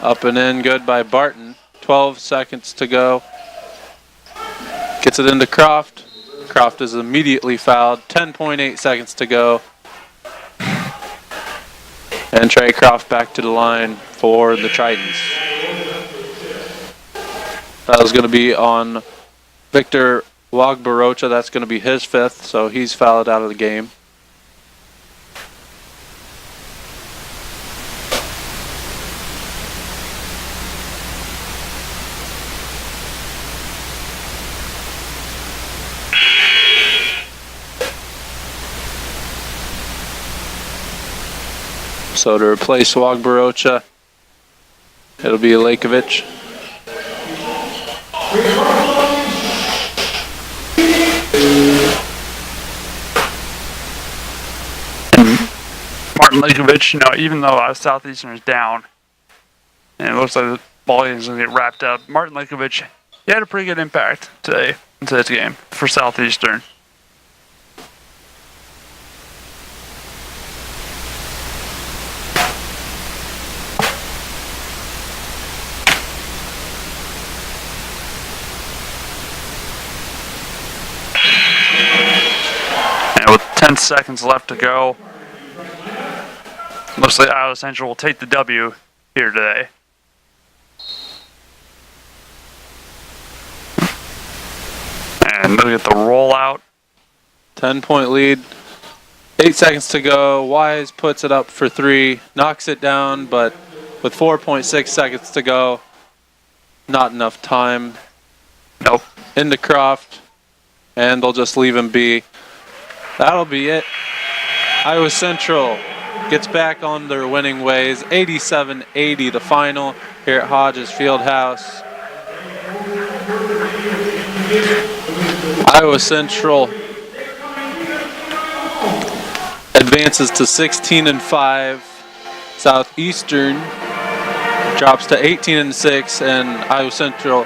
Up and in, good by Barton. 12 seconds to go. Gets it into Croft. Croft is immediately fouled. 10.8 seconds to go. And Trey Croft back to the line for the Tritons. That was going to be on Victor Wagbarocha. That's going to be his 5th, so he's fouled out of the game. So to replace Wagbarocha, it'll be Lakovic. Martin Lekovich, even though Southeastern is down, and it looks like the ball game is going to get wrapped up, Martin Lekovich, he had a pretty good impact today into this game for Southeastern. And with 10 seconds left to go, looks like Iowa Central will take the W here today. And look at the rollout. 10-point lead. 8 seconds to go. Wise puts it up for 3, knocks it down, but with 4.6 seconds to go, not enough time. Nope. Into Croft, and they'll just leave him be. That'll be it. Iowa Central gets back on their winning ways. 87-80 the final here at Hodges Fieldhouse. Iowa Central advances to 16-5. Southeastern drops to 18-6, and Iowa Central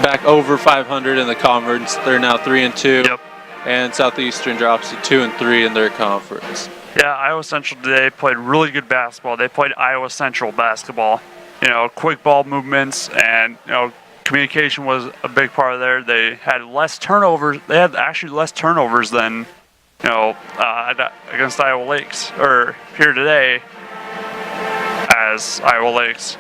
back over 500 in the conference. They're now 3-2. Yep. And Southeastern drops to 2-3 in their conference. Yeah, Iowa Central today played really good basketball. They played Iowa Central basketball. Quick ball movements and communication was a big part of there. They had less turnovers. They had actually less turnovers than against Iowa Lakes or here today as Iowa Lakes.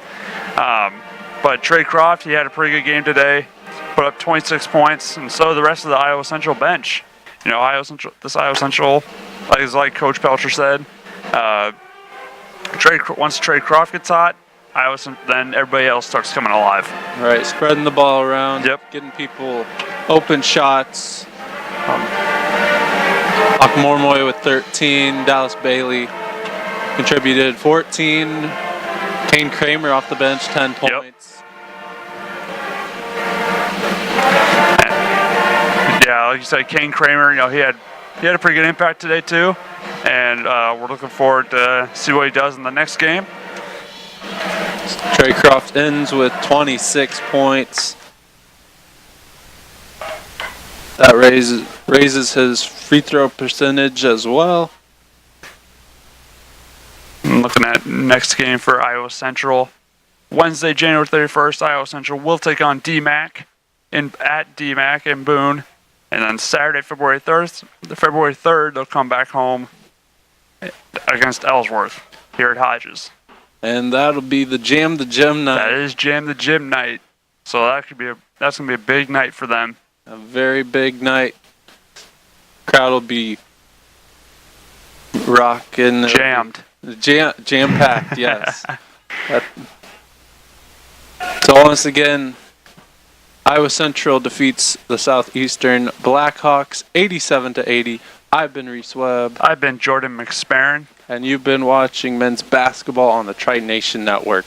But Trey Croft, he had a pretty good game today. Put up 26 points, and so the rest of the Iowa Central bench. Iowa Central, like Coach Pelcher said, once Trey Croft gets hot, then everybody else starts coming alive. Right, spreading the ball around. Yep. Getting people open shots. Mormoy with 13. Dallas Bailey contributed 14. Kane Kramer off the bench, 10 points. Yep. Yeah, like you said, Kane Kramer, he had a pretty good impact today too, and we're looking forward to see what he does in the next game. Trey Croft ends with 26 points. That raises his free throw percentage as well. I'm looking at next game for Iowa Central. Wednesday, January 31st, Iowa Central will take on DMAC at DMAC in Boone. And then Saturday, February 3rd, they'll come back home against Ellsworth here at Hodges. And that'll be the Jam the Gym night. That is Jam the Gym night. So that's gonna be a big night for them. A very big night. Crowd will be rocking. Jammed. Jam-packed, yes. So once again, Iowa Central defeats the Southeastern Blackhawks 87-80. I've been Reese Webb. I've been Jordan McSparron. And you've been watching men's basketball on the Tri-Nation Network.